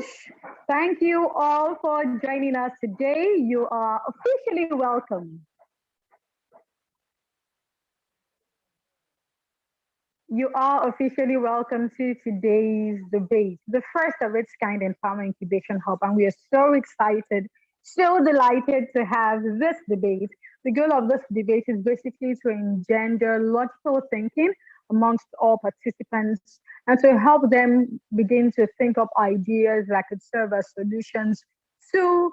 Whoosh! Thank you all for joining us today. You are officially welcome. You are officially welcome to today's debate, the first of its kind in Farmer Incubation Hub. And we are so excited, so delighted to have this debate. The goal of this debate is basically to engender logical thinking amongst all participants and to help them begin to think up ideas that could serve as solutions to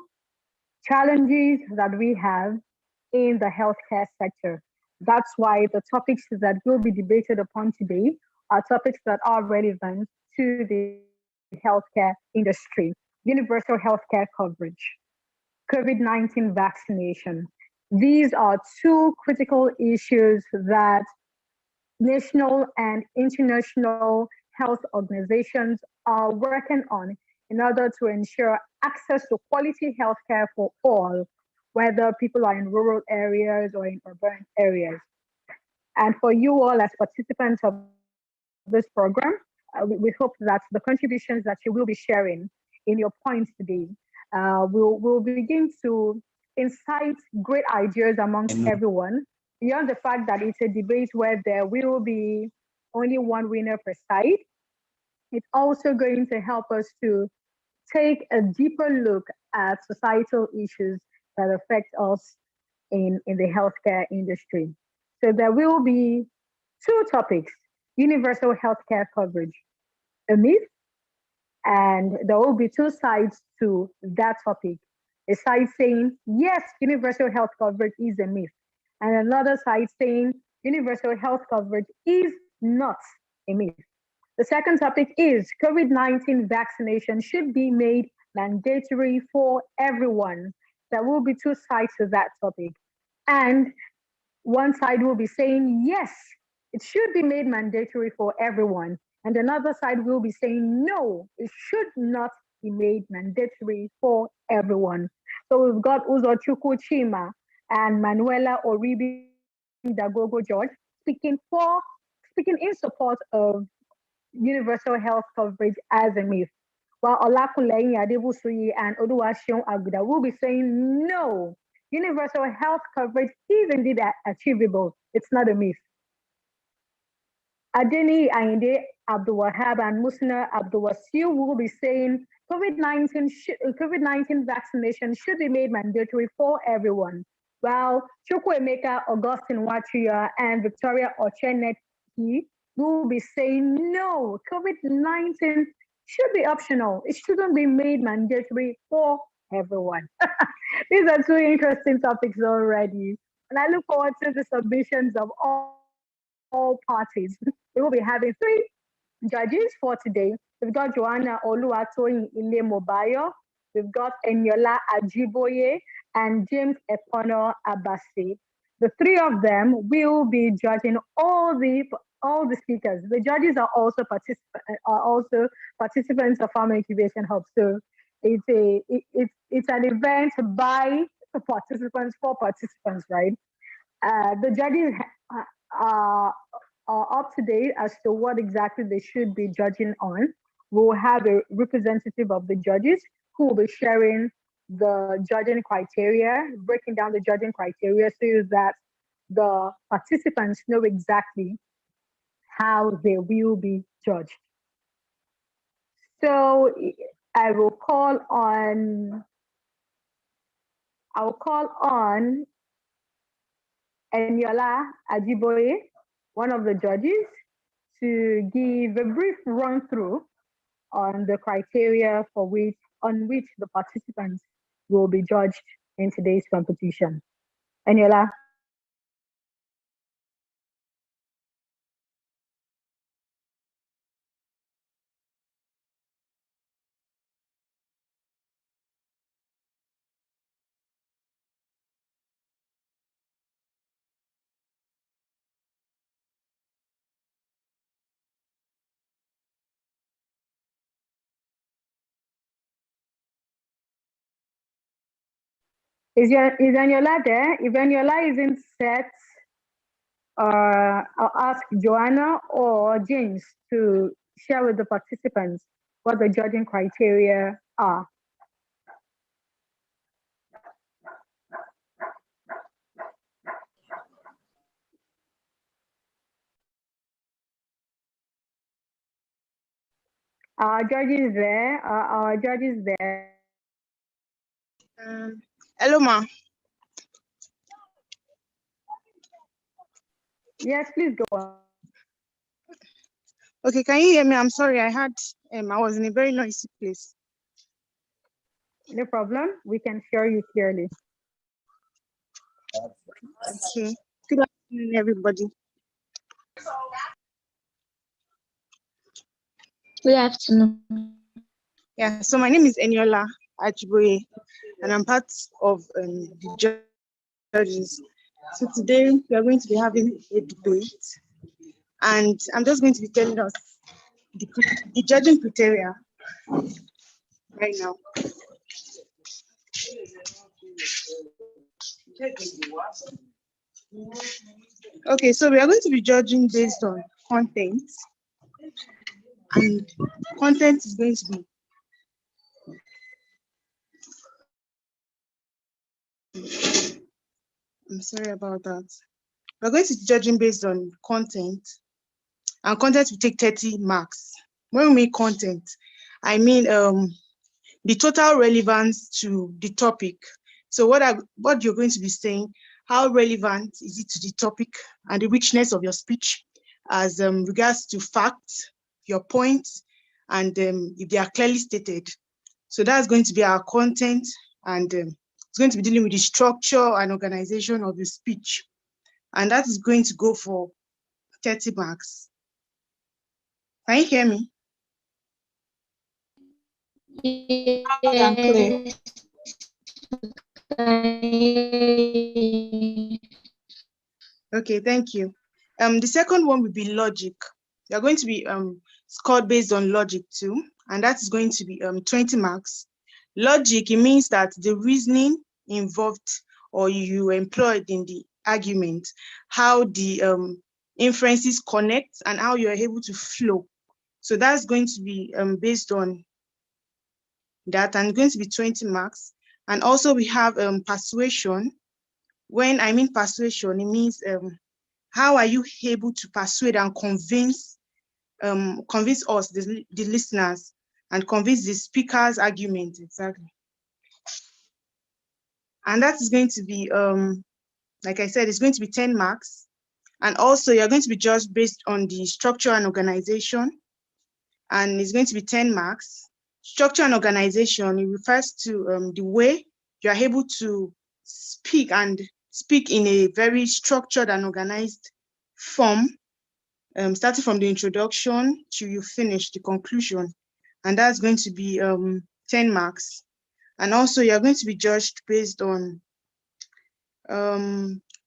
challenges that we have in the healthcare sector. That's why the topics that will be debated upon today are topics that are relevant to the healthcare industry. Universal healthcare coverage, COVID-19 vaccination. These are two critical issues that national and international health organizations are working on in order to ensure access to quality healthcare for all, whether people are in rural areas or in urban areas. And for you all as participants of this program, we hope that the contributions that you will be sharing in your points today will begin to incite great ideas amongst everyone, beyond the fact that it's a debate where there will be only one winner per side. It's also going to help us to take a deeper look at societal issues that affect us in the healthcare industry. So there will be two topics: universal healthcare coverage, a myth, and there will be two sides to that topic. A side saying, yes, universal health coverage is a myth, and another side saying, universal health coverage is not a myth. The second topic is COVID-19 vaccination should be made mandatory for everyone. There will be two sides to that topic. And one side will be saying, yes, it should be made mandatory for everyone. And another side will be saying, no, it should not be made mandatory for everyone. So we've got Uzo Chima and Manuela Oribi Dagogo George speaking in support of universal health coverage as a myth. While Olakunleyin Adebusuyi and Oluwaseun Aguda will be saying, no, universal health coverage is indeed achievable. It's not a myth. Adeni Ainde Abdulwahab and Musna Abdulwasiu will be saying COVID-19 vaccination should be made mandatory for everyone. While Chukwuemeka Augustine Watuya and Victoria Ocheneki will be saying no, COVID-19 should be optional. It shouldn't be made mandatory for everyone. These are two interesting topics already. And I look forward to the submissions of all parties. We will be having three judges for today. We've got Joanna Oluwatoyin Ile Mobayo, we've got Eniola Ajiboye, and James Epono Abasi. The three of them will be judging all the speakers. The judges are also participants of Farmer Incubation Hub. So it's an event by participants for participants, right? The judges are up to date as to what exactly they should be judging on. We'll have a representative of the judges who will be sharing the judging criteria, breaking down the judging criteria so that the participants know exactly how they will be judged. So I will call on Eniola Ajiboye, one of the judges, to give a brief run through on the criteria on which the participants will be judged in today's competition. Eniola. Is Eniola there? If Eniola isn't set, I'll ask Joanna or James to share with the participants what the judging criteria are. Our judges there. Our judges there. Hello, ma. Yes, please go on. Okay, can you hear me? I'm sorry, I was in a very noisy place. No problem. We can hear you clearly. Okay. Good afternoon, everybody. Good afternoon. Yeah, so my name is Eniola Ajiboye, and I'm part of the judges. So today we are going to be having a debate, and I'm just going to be telling us the judging criteria right now. Okay, so we are going to be judging based on content, and content is going to be I'm sorry about that. We're going to be judging based on content, and content will take 30 marks. When we mean content, I mean the total relevance to the topic. So what you're going to be saying, how relevant is it to the topic and the richness of your speech as regards to facts, your points, and if they are clearly stated. So that's going to be our content, and it's going to be dealing with the structure and organization of the speech. And that is going to go for 30 marks. Can you hear me? Yes. Okay, thank you. The second one will be logic. You're going to be scored based on logic too, and that is going to be 20 marks. Logic, it means that the reasoning involved or you employed in the argument, how the inferences connect and how you're able to flow. So that's going to be based on that, and going to be 20 marks. And also we have persuasion. When I mean persuasion, it means how are you able to persuade and convince us, the listeners, and convince the speaker's argument, exactly. And that is going to be, like I said, it's going to be 10 marks. And also you're going to be judged based on the structure and organization, and it's going to be 10 marks. Structure and organization, it refers to the way you are able to speak in a very structured and organized form, starting from the introduction to you finish the conclusion. And that's going to be 10 marks. And also you're going to be judged based on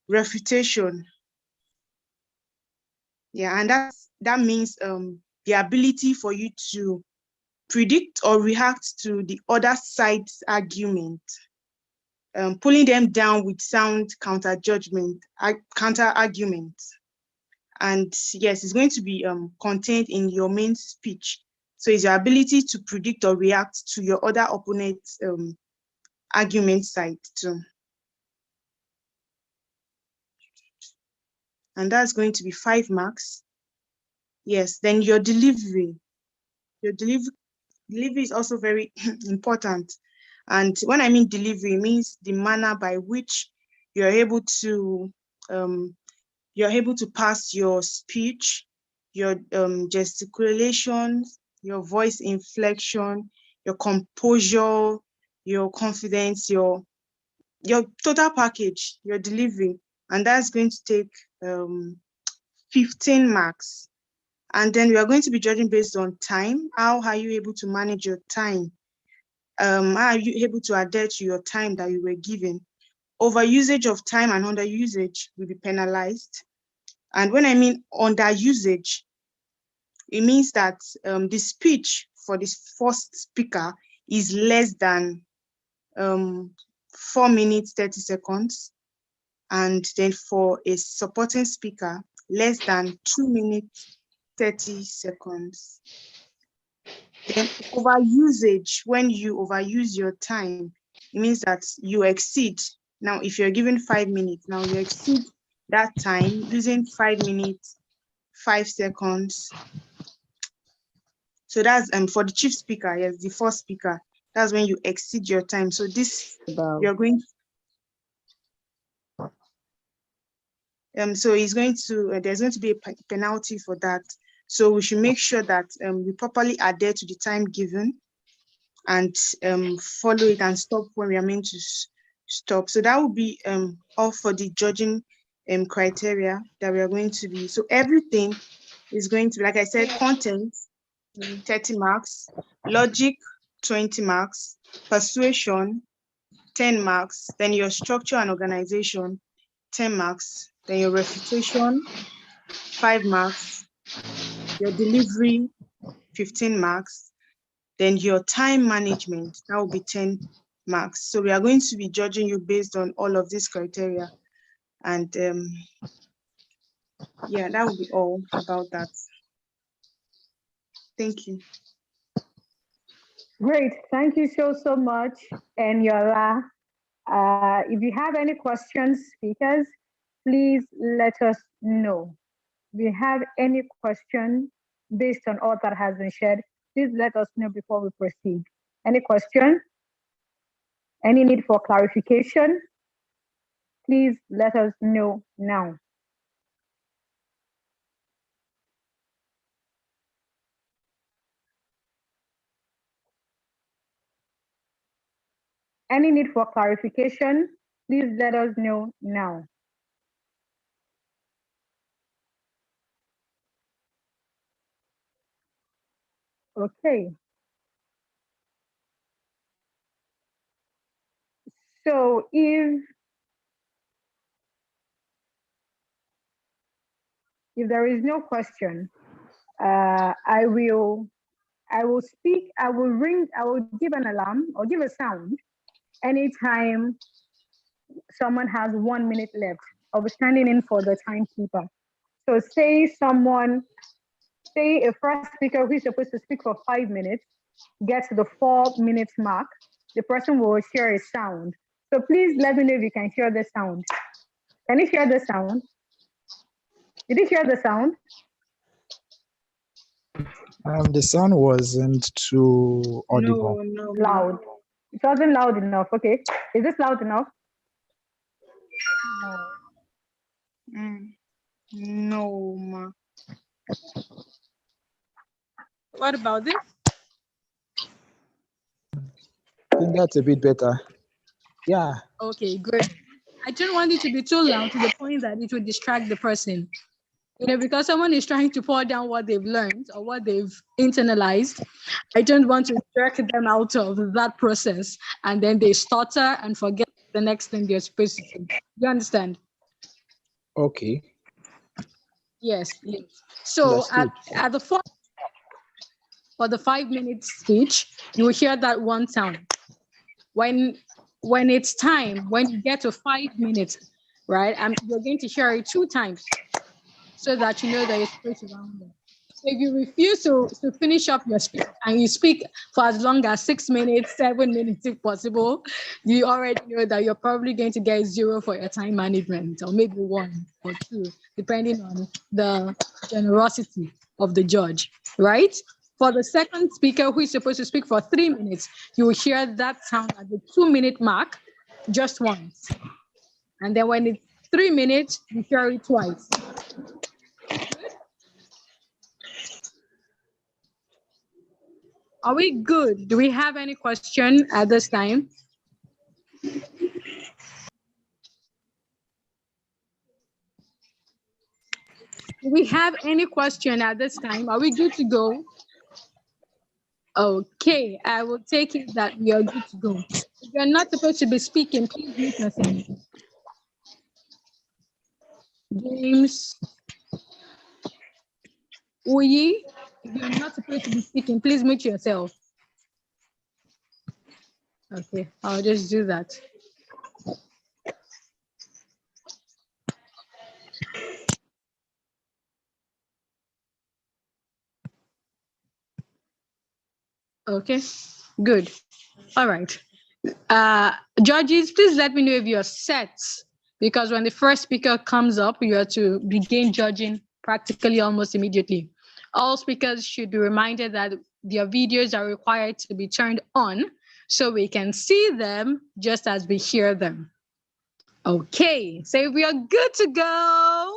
refutation. Yeah, and that means the ability for you to predict or react to the other side's argument, pulling them down with sound counter argument. And yes, it's going to be contained in your main speech. So it's your ability to predict or react to your other opponent's argument side too. And that's going to be 5 marks. Yes, then your delivery. Your delivery is also very important. And when I mean delivery, it means the manner by which you're able to pass your speech, your gesticulations, your voice inflection, your composure, your confidence, your total package, your delivery. And that's going to take 15 marks. And then we are going to be judging based on time. How are you able to manage your time? How are you able to adhere to your time that you were given? Overusage of time and underusage will be penalized. And when I mean underusage, it means that the speech for this first speaker is less than 4 minutes, 30 seconds. And then for a supporting speaker, less than 2 minutes, 30 seconds. Then overusage, when you overuse your time, it means that you exceed. Now, if you're given 5 minutes, now you exceed that time using 5 minutes, 5 seconds. So that's for the chief speaker, yes, the first speaker. That's when you exceed your time. So this you're going so he's going to there's going to be a penalty for that. So we should make sure that we properly adhere to the time given and follow it and stop when we are meant to stop. So that will be all for the judging criteria that we are going to be. So everything is going to, like I said, content 30 marks, logic 20 marks, persuasion 10 marks, then your structure and organization 10 marks, then your refutation 5 marks, your delivery 15 marks, then your time management, that will be 10 marks. So we are going to be judging you based on all of these criteria. And yeah, that will be all about that. Thank you. Great. Thank you so much, Eniola. If you have any questions, speakers, please let us know. If you have any question based on all that has been shared, please let us know before we proceed. Any question? Any need for clarification? Please let us know now. Any need for clarification? Please let us know now. Okay. So if there is no question, I will speak, I will ring, I will give an alarm or give a sound anytime someone has 1 minute left. I'll be standing in for the timekeeper. So say a first speaker who is supposed to speak for 5 minutes gets the 4 minutes mark, the person will hear a sound. So please let me know if you can hear the sound. Can you hear the sound? Did you hear the sound? The sound wasn't too audible. No. Loud. It wasn't loud enough. Okay. Is this loud enough? No, ma. What about this? I think that's a bit better. Yeah. Okay, great. I don't want it to be too loud to the point that it will distract the person. Because someone is trying to pour down what they've learned or what they've internalized, I don't want to jerk them out of that process and then they stutter and forget the next thing they're supposed to do. You understand? Okay. Yes. So at the for the 5 minute speech, you will hear that one sound. When it's time, when you get to 5 minutes, right, you're going to hear it 2 times so that you know that you're supposed to round up. So if you refuse to finish up your speech and you speak for as long as 6 minutes, 7 minutes if possible, you already know that you're probably going to get 0 for your time management, or maybe 1 or 2, depending on the generosity of the judge, right? For the second speaker who is supposed to speak for 3 minutes, you will hear that sound at the 2 minute mark just once. And then when it's 3 minutes, you hear it twice. Are we good? Do we have any question at this time? Do we have any question at this time? Are we good to go? Okay, I will take it that we are good to go. If you're not supposed to be speaking, please mute yourself. James, Uyi, if you're not supposed to be speaking, please mute yourself. Okay, I'll just do that. Okay, good. All right. Judges, please let me know if you're set, because when the first speaker comes up, you are to begin judging practically almost immediately. All speakers should be reminded that their videos are required to be turned on so we can see them just as we hear them. Okay, so we are good to go.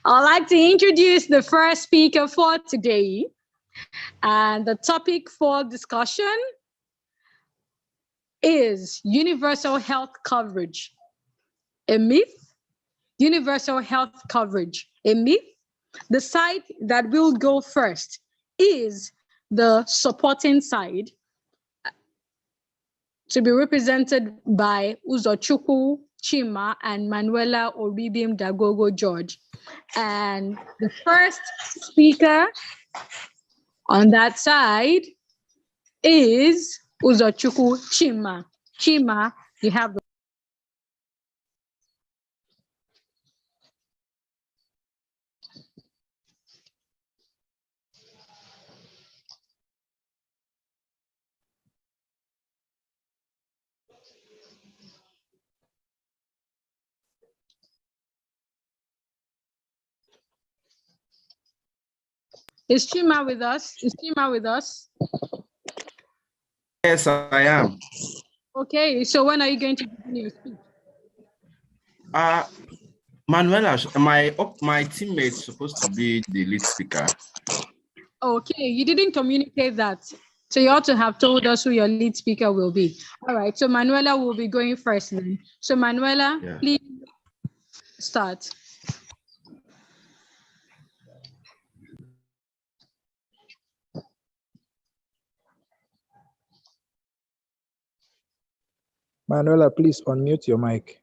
I'd like to introduce the first speaker for today. And the topic for discussion is universal health coverage. A myth? Universal health coverage. A myth? The side that will go first is the supporting side, to be represented by Uzochukwu Chima and Manuela Oribim Dagogo George. And the first speaker on that side is Uzochukwu Chima. Chima, you have the Is Chima with us? Is Chima with us? Yes, I am. Okay, so when are you going to begin your speech? Manuela, my teammate's supposed to be the lead speaker. Okay, you didn't communicate that. So you ought to have told us who your lead speaker will be. All right, so Manuela will be going first then. So Manuela, please start. Manuela, please unmute your mic.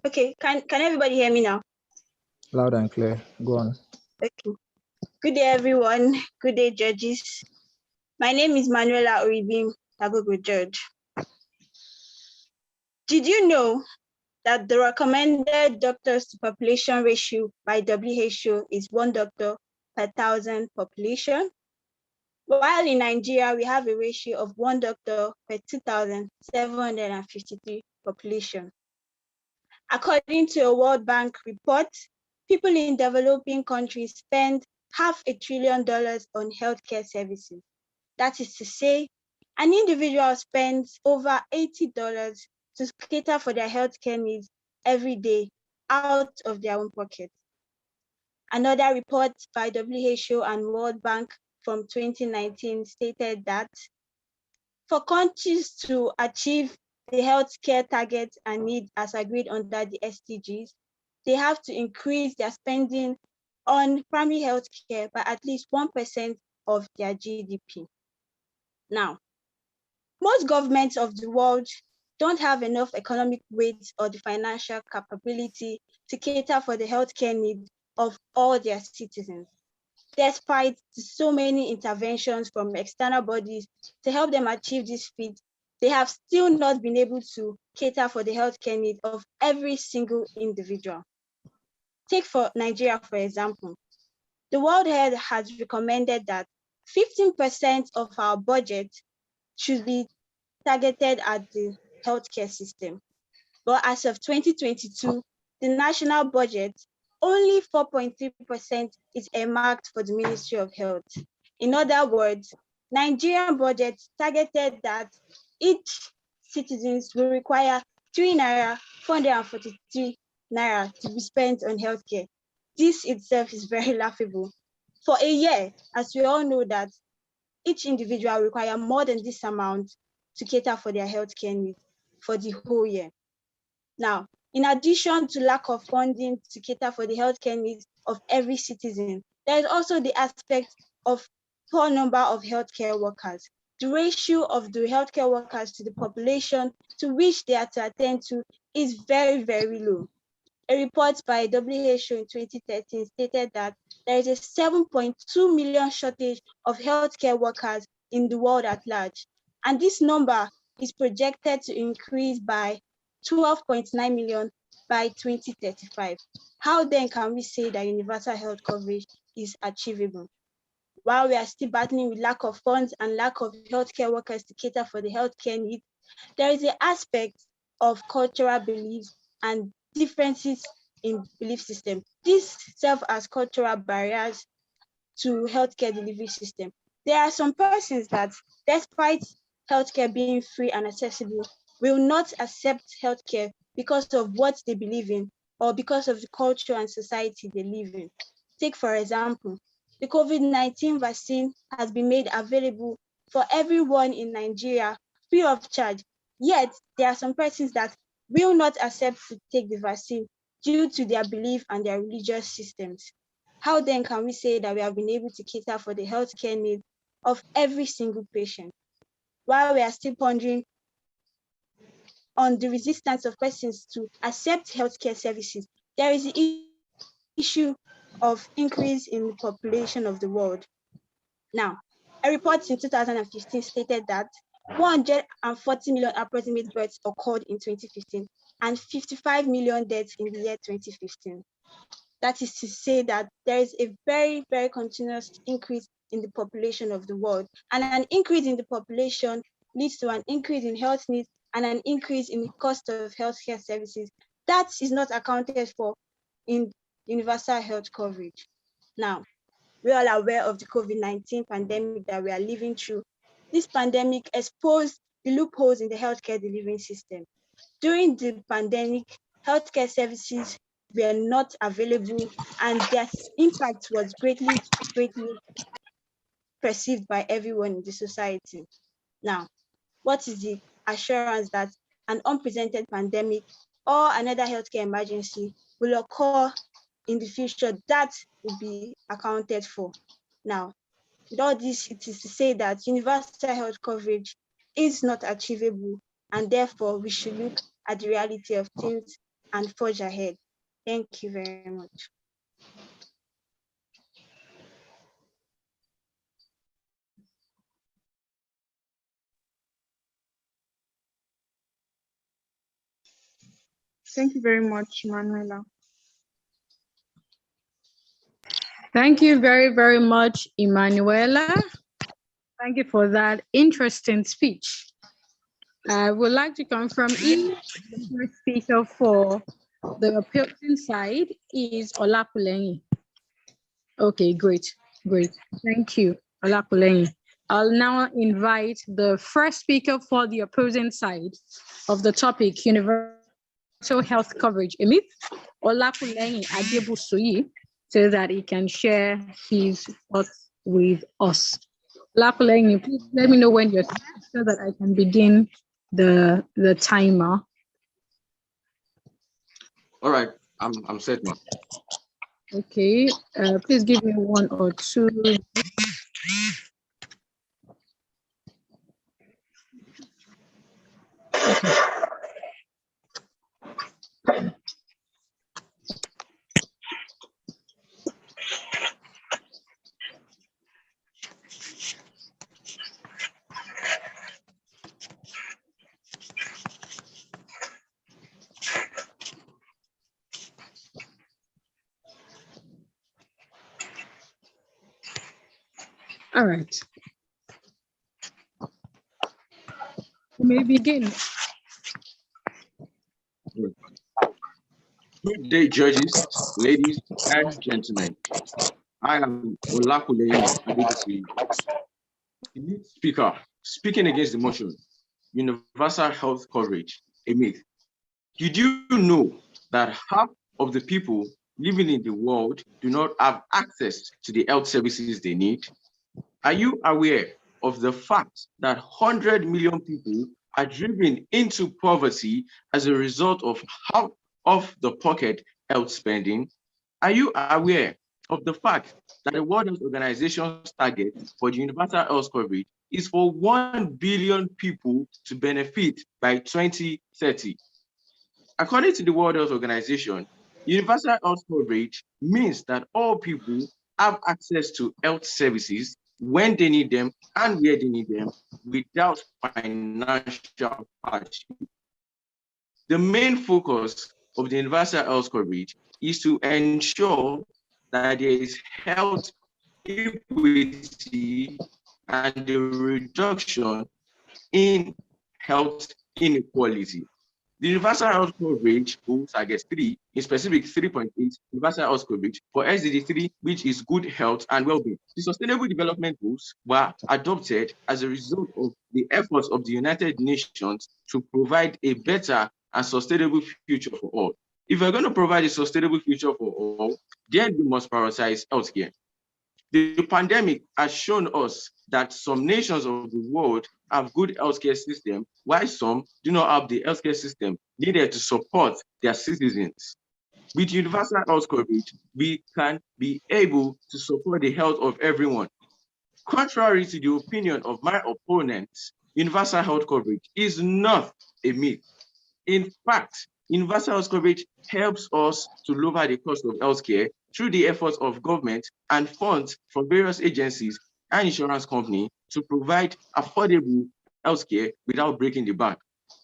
Okay, can everybody hear me now? Loud and clear. Go on. Okay. Good day, everyone. Good day, judges. My name is Manuela Oribim Dagogo George. Did you know that the recommended doctors to population ratio by WHO is 1 doctor per 1,000 population? While in Nigeria, we have a ratio of 1 doctor per 2,753 population. According to a World Bank report, people in developing countries spend $500 billion on healthcare services. That is to say, an individual spends over $80 to cater for their healthcare needs every day out of their own pocket. Another report by WHO and World Bank from 2019 stated that for countries to achieve the healthcare targets and needs as agreed under the SDGs, they have to increase their spending on primary healthcare by at least 1% of their GDP. Now, most governments of the world don't have enough economic weight or the financial capability to cater for the healthcare needs of all their citizens. Despite so many interventions from external bodies to help them achieve this feat, they have still not been able to cater for the healthcare needs of every single individual. Take for Nigeria, for example. The World Health has recommended that 15% of our budget should be targeted at the healthcare system. But as of 2022, the national budget, only 4.3% is earmarked for the Ministry of Health. In other words, Nigerian budget targeted that each citizens will require 443 naira to be spent on healthcare. This itself is very laughable. For a year, as we all know that each individual require more than this amount to cater for their healthcare needs for the whole year. Now, in addition to lack of funding to cater for the healthcare needs of every citizen, there is also the aspect of poor number of healthcare workers. The ratio of the healthcare workers to the population to which they are to attend to is very, very low. A report by WHO in 2013 stated that there is a 7.2 million shortage of healthcare workers in the world at large. And this number is projected to increase by 12.9 million by 2035. How then can we say that universal health coverage is achievable. While we are still battling with lack of funds and lack of healthcare workers to cater for the healthcare needs, there is an aspect of cultural beliefs and differences in belief system. These serve as cultural barriers to healthcare delivery system. There are some persons that, despite healthcare being free and accessible, will not accept healthcare because of what they believe in or because of the culture and society they live in. Take, for example, the COVID-19 vaccine has been made available for everyone in Nigeria free of charge. Yet, there are some persons that will not accept to take the vaccine due to their belief and their religious systems. How then can we say that we have been able to cater for the healthcare needs of every single patient, while we are still pondering on the resistance of persons to accept healthcare services? There is the issue of increase in the population of the world. Now, a report in 2015 stated that 140 million approximate births occurred in 2015 and 55 million deaths in the year 2015. That is to say that there is a very, very continuous increase in the population of the world. And an increase in the population leads to an increase in health needs and an increase in the cost of healthcare services. That is not accounted for in universal health coverage. Now, we are all aware of the COVID-19 pandemic that we are living through. This pandemic exposed the loopholes in the healthcare delivery system. During the pandemic, healthcare services were not available and their impact was greatly perceived by everyone in the society. Now, what is the assurance that an unprecedented pandemic or another healthcare emergency will occur in the future that will be accounted for? Now, with all this, it is to say that universal health coverage is not achievable, and therefore we should look at the reality of things and forge ahead. Thank you very much. Thank you very much, Manuela. Thank you very, very much, Emanuela. Thank you for that interesting speech. I would like to confirm if the first speaker for the opposing side is Olakulenyi. Okay, great. Thank you, Olakulenyi. I'll now invite the first speaker for the opposing side of the topic, universal health coverage, Emith Olakulenyi Adebusuyi, so that he can share his thoughts with us. Olakulenyi, please let me know when you're set so that I can begin the timer. All right, I'm set now. Okay, please give me 1 or 2. Okay. All right. You may begin. Good day, judges, ladies, and gentlemen. I am Olakulenyi Adebusuyi, the lead speaker, speaking against the motion, universal health coverage, a myth. Did you know that half of the people living in the world do not have access to the health services they need? Are you aware of the fact that 100 million people are driven into poverty as a result of out of the pocket health spending? Are you aware of the fact that the World Health Organization's target for the universal health coverage is for 1 billion people to benefit by 2030? According to the World Health Organization, universal health coverage means that all people have access to health services when they need them and where they need them without financial hardship. The main focus of the universal health coverage is to ensure that there is health equity and the reduction in health inequality. The universal health coverage goals, I guess, 3, in specific 3.8, universal health coverage for SDG 3, which is good health and well-being. The Sustainable Development Goals were adopted as a result of the efforts of the United Nations to provide a better and sustainable future for all. If we're going to provide a sustainable future for all, then we must prioritize healthcare. The pandemic has shown us that some nations of the world have good healthcare system, while some do not have the healthcare system needed to support their citizens. With universal health coverage, we can be able to support the health of everyone. Contrary to the opinion of my opponents, universal health coverage is not a myth. In fact, universal health coverage helps us to lower the cost of healthcare through the efforts of government and funds from various agencies and insurance companies to provide affordable healthcare without breaking the bank.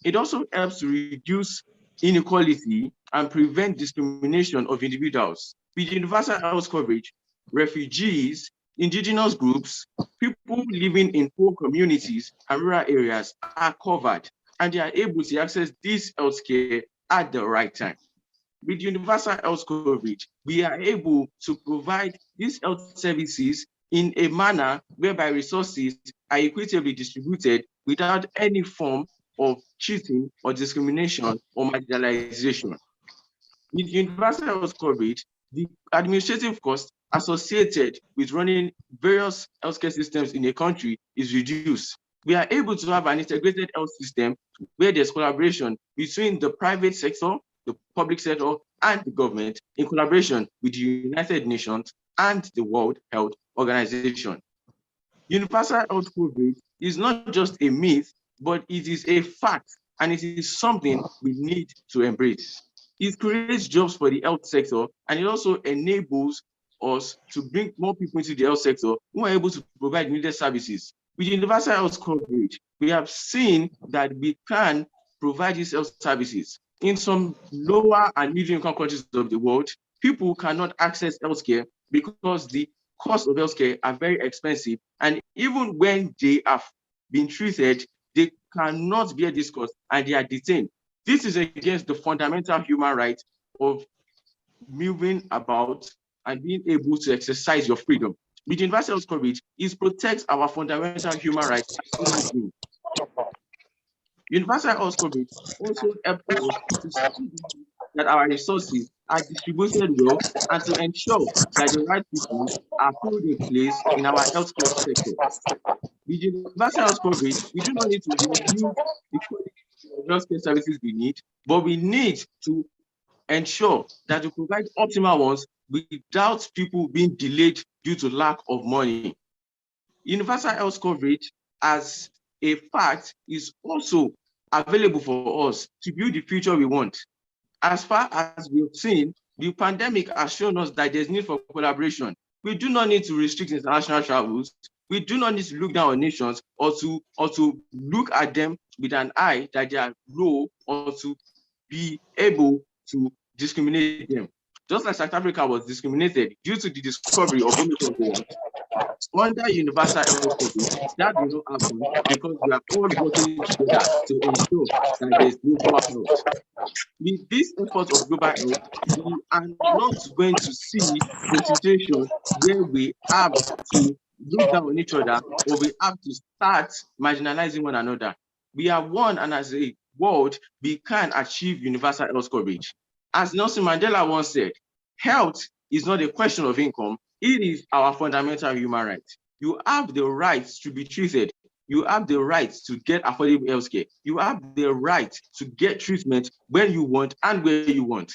It also helps to reduce inequality and prevent discrimination of individuals. With universal health coverage, refugees, indigenous groups, people living in poor communities and rural areas are covered, and they are able to access this healthcare at the right time. With universal health coverage, we are able to provide these health services in a manner whereby resources are equitably distributed without any form of cheating or discrimination or marginalization. With universal health coverage, the administrative cost associated with running various healthcare systems in a country is reduced. We are able to have an integrated health system where there's collaboration between the private sector, the public sector, and the government in collaboration with the United Nations and the World Health Organization. Universal health coverage is not just a myth, but it is a fact, and it is something we need to embrace. It creates jobs for the health sector, and it also enables us to bring more people into the health sector who are able to provide needed services. With universal health coverage, we have seen that we can provide these health services. In some lower and middle income countries of the world, people cannot access healthcare because the cost of healthcare are very expensive. And even when they have been treated, they cannot bear this cost and they are detained. This is against the fundamental human right of moving about and being able to exercise your freedom. With universal health coverage, it protects our fundamental human rights as human beings. Universal health coverage also helps us to see that our resources are distributed well and to ensure that the right people are put in place in our healthcare sector. With universal health coverage, we do not need to reduce the quality of healthcare services we need, but we need to ensure that we provide optimal ones without people being delayed due to lack of money. Universal health coverage, as a fact, is also available for us to build the future we want. As far as we've seen, the pandemic has shown us that there's need for collaboration. We do not need to restrict international travels. We do not need to look down on nations or to look at them with an eye that they are low or to be able to discriminate them. Just like South Africa was discriminated due to the discovery of Omicron variant, under universal health coverage, that will not happen because we are all working together to ensure that there is global health. With this effort of global health, we are not going to see a situation where we have to look down on each other or we have to start marginalizing one another. We are one, and as a world, we can achieve universal health coverage. As Nelson Mandela once said, health is not a question of income, it is our fundamental human right. You have the right to be treated. You have the right to get affordable healthcare. You have the right to get treatment when you want and where you want.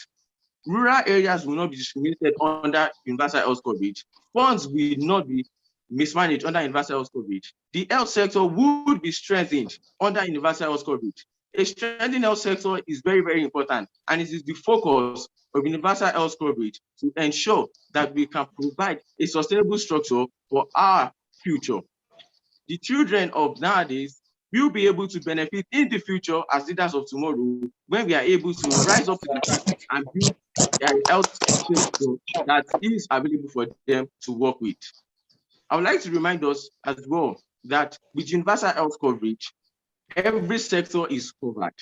Rural areas will not be discriminated under universal health coverage. Funds will not be mismanaged under universal health coverage. The health sector would be strengthened under universal health coverage. A strengthened health sector is very, very important, and it is the focus of universal health coverage to ensure that we can provide a sustainable structure for our future. The children of nowadays we'll be able to benefit in the future as leaders of tomorrow when we are able to rise up to the task and build a health sector that is available for them to work with. I would like to remind us as well that with universal health coverage, every sector is covered.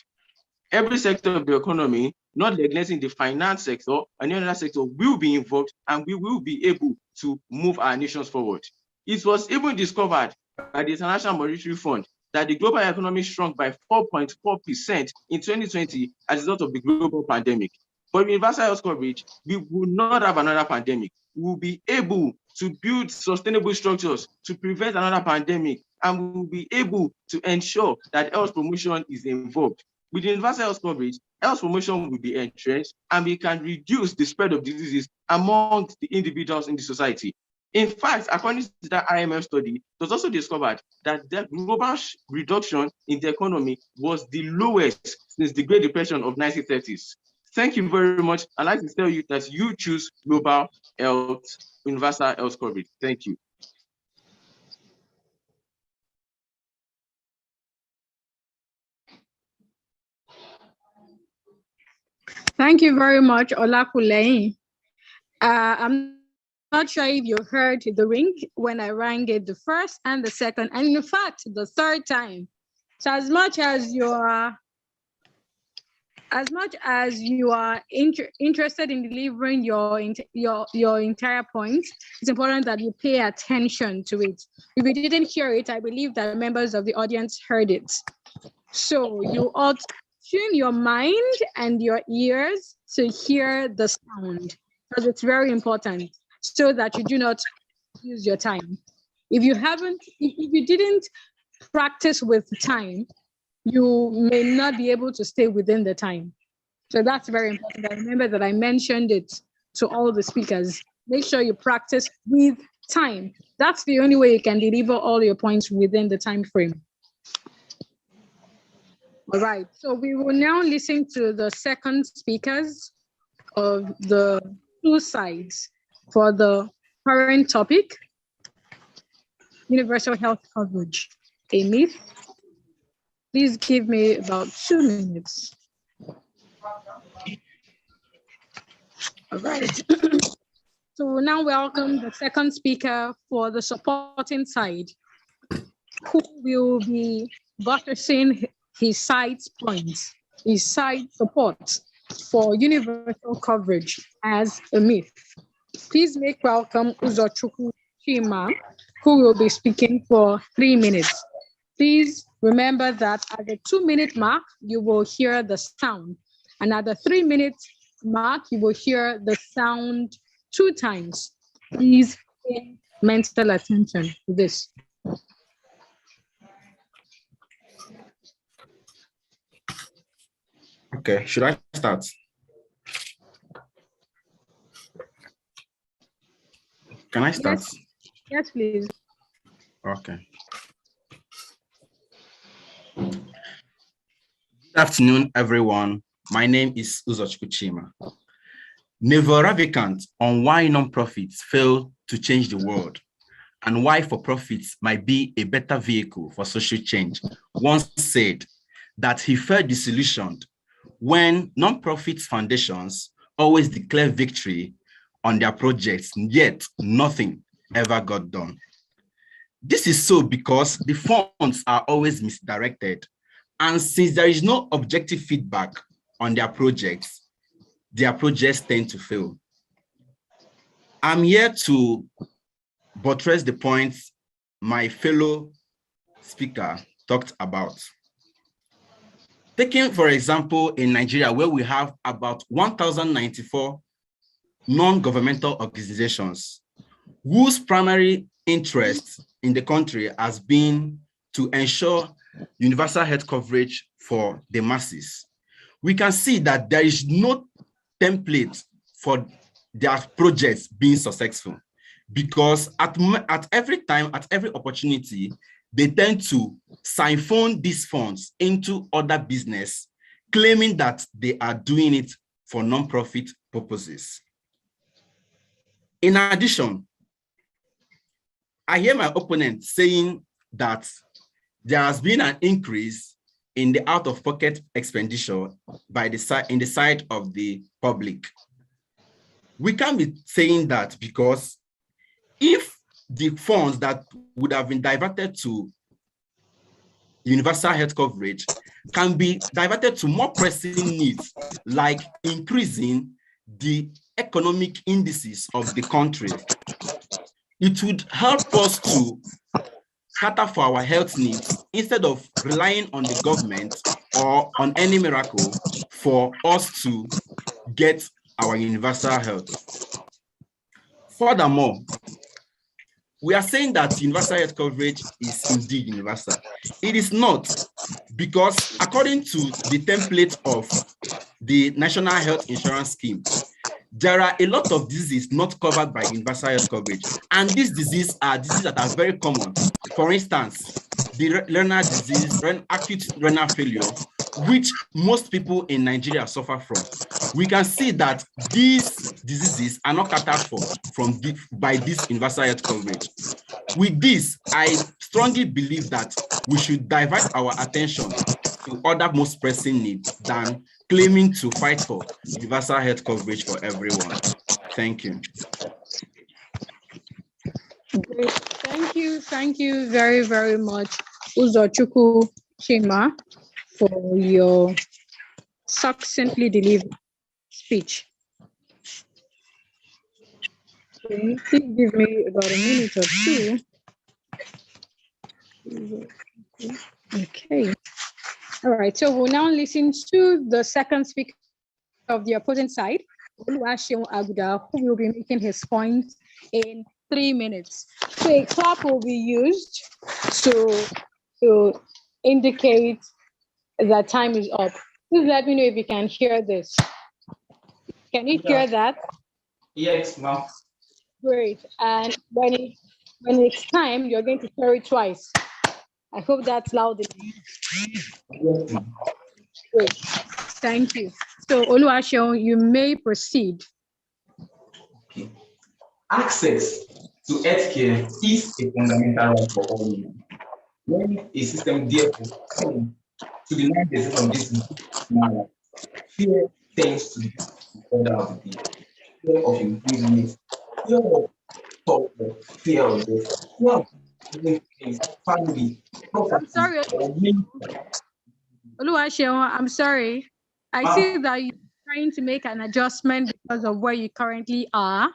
Every sector of the economy, not neglecting the finance sector, and any other sector will be involved, and we will be able to move our nations forward. It was even discovered by the International Monetary Fund that the global economy shrunk by 4.4% in 2020 as a result of the global pandemic. But with universal health coverage, we will not have another pandemic. We will be able to build sustainable structures to prevent another pandemic, and we will be able to ensure that health promotion is involved. With universal health coverage, health promotion will be entrenched, and we can reduce the spread of diseases among the individuals in the society. In fact, according to that IMF study, it was also discovered that the global reduction in the economy was the lowest since the Great Depression of 1930s. Thank you very much. I'd like to tell you that you choose global health, universal health coverage. Thank you. Thank you very much, Olakule. I'm not sure if you heard the ring when I rang it the first and the second, and in fact, the third time. So as much as you are interested in delivering your entire point, it's important that you pay attention to it. If you didn't hear it, I believe that members of the audience heard it. So you ought to tune your mind and your ears to hear the sound, because it's very important, so that you do not use your time. If you didn't practice with time, you may not be able to stay within the time. So that's very important. I remember that I mentioned it to all the speakers. Make sure you practice with time. That's the only way you can deliver all your points within the time frame. All right, so we will now listen to the second speakers of the two sides for the current topic, universal health coverage, a myth. Please give me about 2 minutes. All right. So we'll now welcome the second speaker for the supporting side, who will be buttressing his side's points, his side support for universal coverage as a myth. Please make welcome Uzochukwu Chima, who will be speaking for 3 minutes. Please remember that at the 2-minute mark, you will hear the sound. And at the 3-minute mark, you will hear the sound 2 times. Please pay mental attention to this. Okay, should I start? Can I start? Yes, please. Okay. Good afternoon, everyone. My name is Uzochukwu Chima. Never-Ravicant on why non-profits fail to change the world and why for-profits might be a better vehicle for social change once said that he felt disillusioned when non-profit foundations always declare victory on their projects, yet nothing ever got done. This is so because the funds are always misdirected, and since there is no objective feedback on their projects tend to fail. I'm here to buttress the points my fellow speaker talked about. Taking, for example, in Nigeria, where we have about 1,094 non-governmental organizations whose primary interest in the country has been to ensure universal health coverage for the masses. We can see that there is no template for their projects being successful, because at every time, at every opportunity, they tend to siphon these funds into other business, claiming that they are doing it for non-profit purposes. In addition, I hear my opponent saying that there has been an increase in the out-of-pocket expenditure in the side of the public. We can't be saying that because if the funds that would have been diverted to universal health coverage can be diverted to more pressing needs, like increasing the economic indices of the country, it would help us to cater for our health needs instead of relying on the government or on any miracle for us to get our universal health. Furthermore, we are saying that universal health coverage is indeed universal. It is not, because according to the template of the National Health Insurance Scheme, there are a lot of diseases not covered by universal health coverage. And these diseases are diseases that are very common. For instance, the renal disease, acute renal failure, which most people in Nigeria suffer from. We can see that these diseases are not catered for by this universal health coverage. With this, I strongly believe that we should divert our attention to other most pressing needs than claiming to fight for universal health coverage for everyone. Thank you. Great. Thank you very, very much, Uzochukwu Chima, for your succinctly delivered speech. Please give me about a minute or two. Okay. All right, so we'll now listen to the second speaker of the opposing side, Oluwaseun Aguda, who will be making his point in 3 minutes. So a clap will be used to indicate that time is up. Please let me know if you can hear this. Can you hear that? Yes, ma'am. Great. And when it's time, you're going to hear it twice. I hope that's loud enough. Great. Thank you. So, Oluwaseun, you may proceed. Okay. Access to healthcare is a fundamental right for all women. When a system therefore comes to deny the existence of this right, fear tends to be the order of the day. Fear of imprisonment, fear of torture, fear of death, fear of things, family, property. I'm sorry, Oluwaseun, I'm sorry. I see that you're trying to make an adjustment because of where you currently are.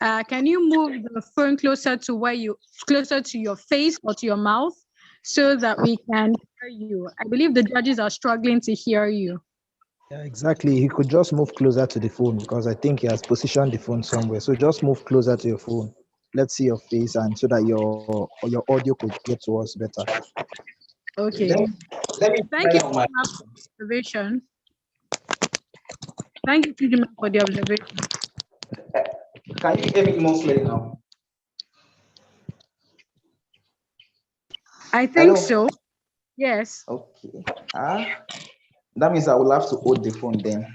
Can you move the phone closer to your face or to your mouth so that we can hear you? I believe the judges are struggling to hear you. Yeah, exactly. He could just move closer to the phone because I think he has positioned the phone somewhere. So just move closer to your phone. Let's see your face, and so that your audio could get to us better. Okay. Let me Thank you for the observation. Thank you for the observation. Can you hear me more clearly now? I think so. Yes. Okay. That means I will have to hold the phone then.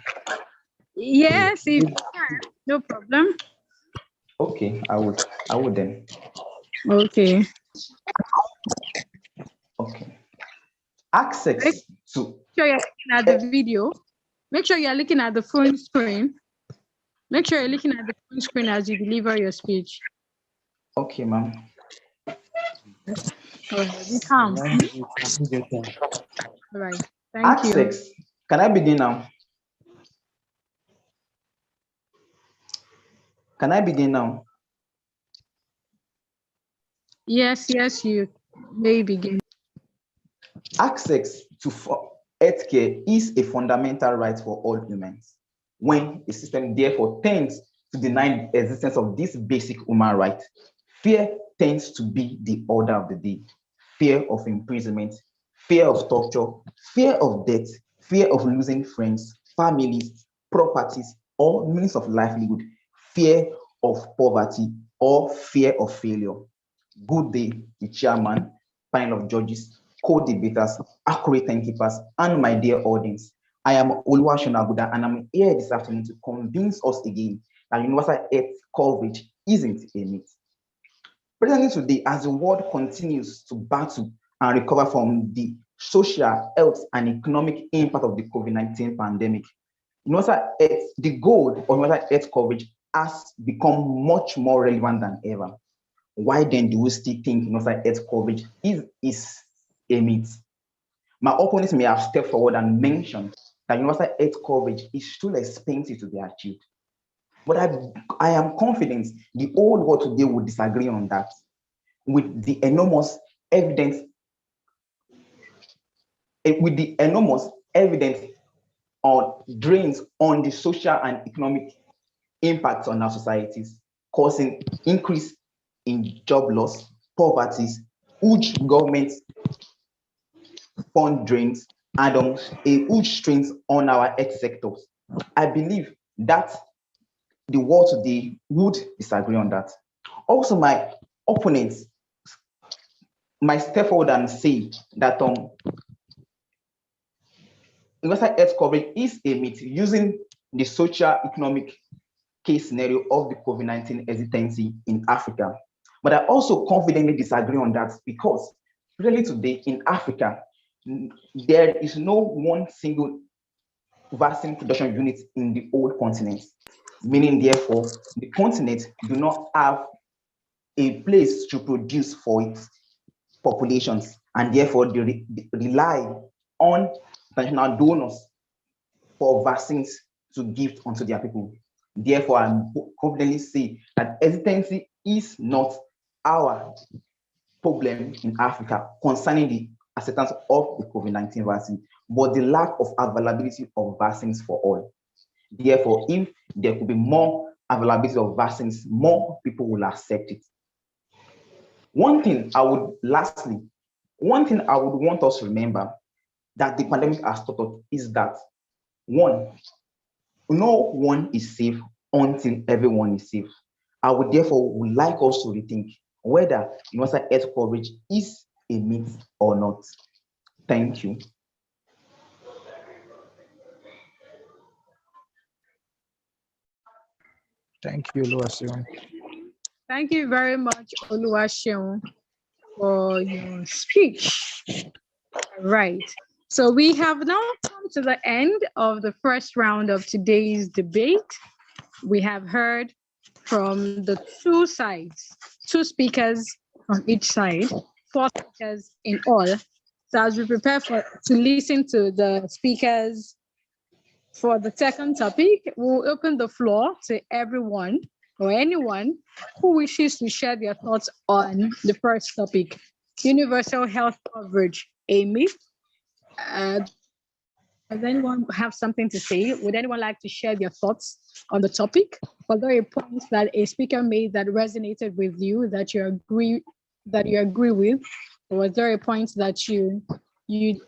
Yes, if you can, no problem. Okay, I would then. Okay. Okay. Access to. Make sure you're looking at the video. Make sure you're looking at the phone screen. Make sure you're looking at the phone screen as you deliver your speech. Okay, ma'am. Be calm. All right. Thank you. Can I begin now? Can I begin now? Yes, you may begin. Access to healthcare is a fundamental right for all humans. When a system therefore tends to deny the existence of this basic human right, fear tends to be the order of the day. Fear of imprisonment, fear of torture, fear of death, fear of losing friends, families, properties, or means of livelihood, fear of poverty, or fear of failure. Good day, the chairman, panel of judges, co-debaters, accurate timekeepers, and my dear audience. I am Oluwaseun Aguda, and I'm here this afternoon to convince us again that universal health coverage isn't a myth. Presently today, as the world continues to battle and recover from the social, health, and economic impact of the COVID-19 pandemic. The goal of universal health coverage has become much more relevant than ever. Why then do we still think universal health coverage is a myth? My opponents may have stepped forward and mentioned that universal health coverage is too expensive to be achieved. But I am confident the whole world today will disagree on that, with the enormous evidence on drains on the social and economic impacts on our societies, causing increase in job loss, poverty, huge government fund drains, and a huge strains on our health sectors. I believe that the world today would disagree on that. Also, my opponents might step forward and say that universal health coverage is a myth using the social economic case scenario of the COVID-19 hesitancy in Africa. But I also confidently disagree on that, because really today in Africa, there is no one single vaccine production unit in the whole continent, meaning therefore the continent do not have a place to produce for its populations, and therefore they rely on international donors for vaccines to give unto their people. Therefore, I confidently say that hesitancy is not our problem in Africa concerning the acceptance of the COVID-19 vaccine, but the lack of availability of vaccines for all. Therefore, if there could be more availability of vaccines, more people will accept it. One thing I would want us to remember that the pandemic has taught us is that, one, no one is safe until everyone is safe. I would therefore like us to rethink whether universal health coverage is a myth or not. Thank you. Thank you, Oluwaseun. Thank you very much, Oluwaseun, for your speech. Right. So we have now come to the end of the first round of today's debate. We have heard from the two sides, two speakers from each side, four speakers in all. So as we prepare to listen to the speakers for the second topic, we'll open the floor to everyone or anyone who wishes to share their thoughts on the first topic, universal health coverage, a myth. Does anyone have something to say? Would anyone like to share their thoughts on the topic? Was there a point that a speaker made that resonated with you, that you agree with? Or was there a point that you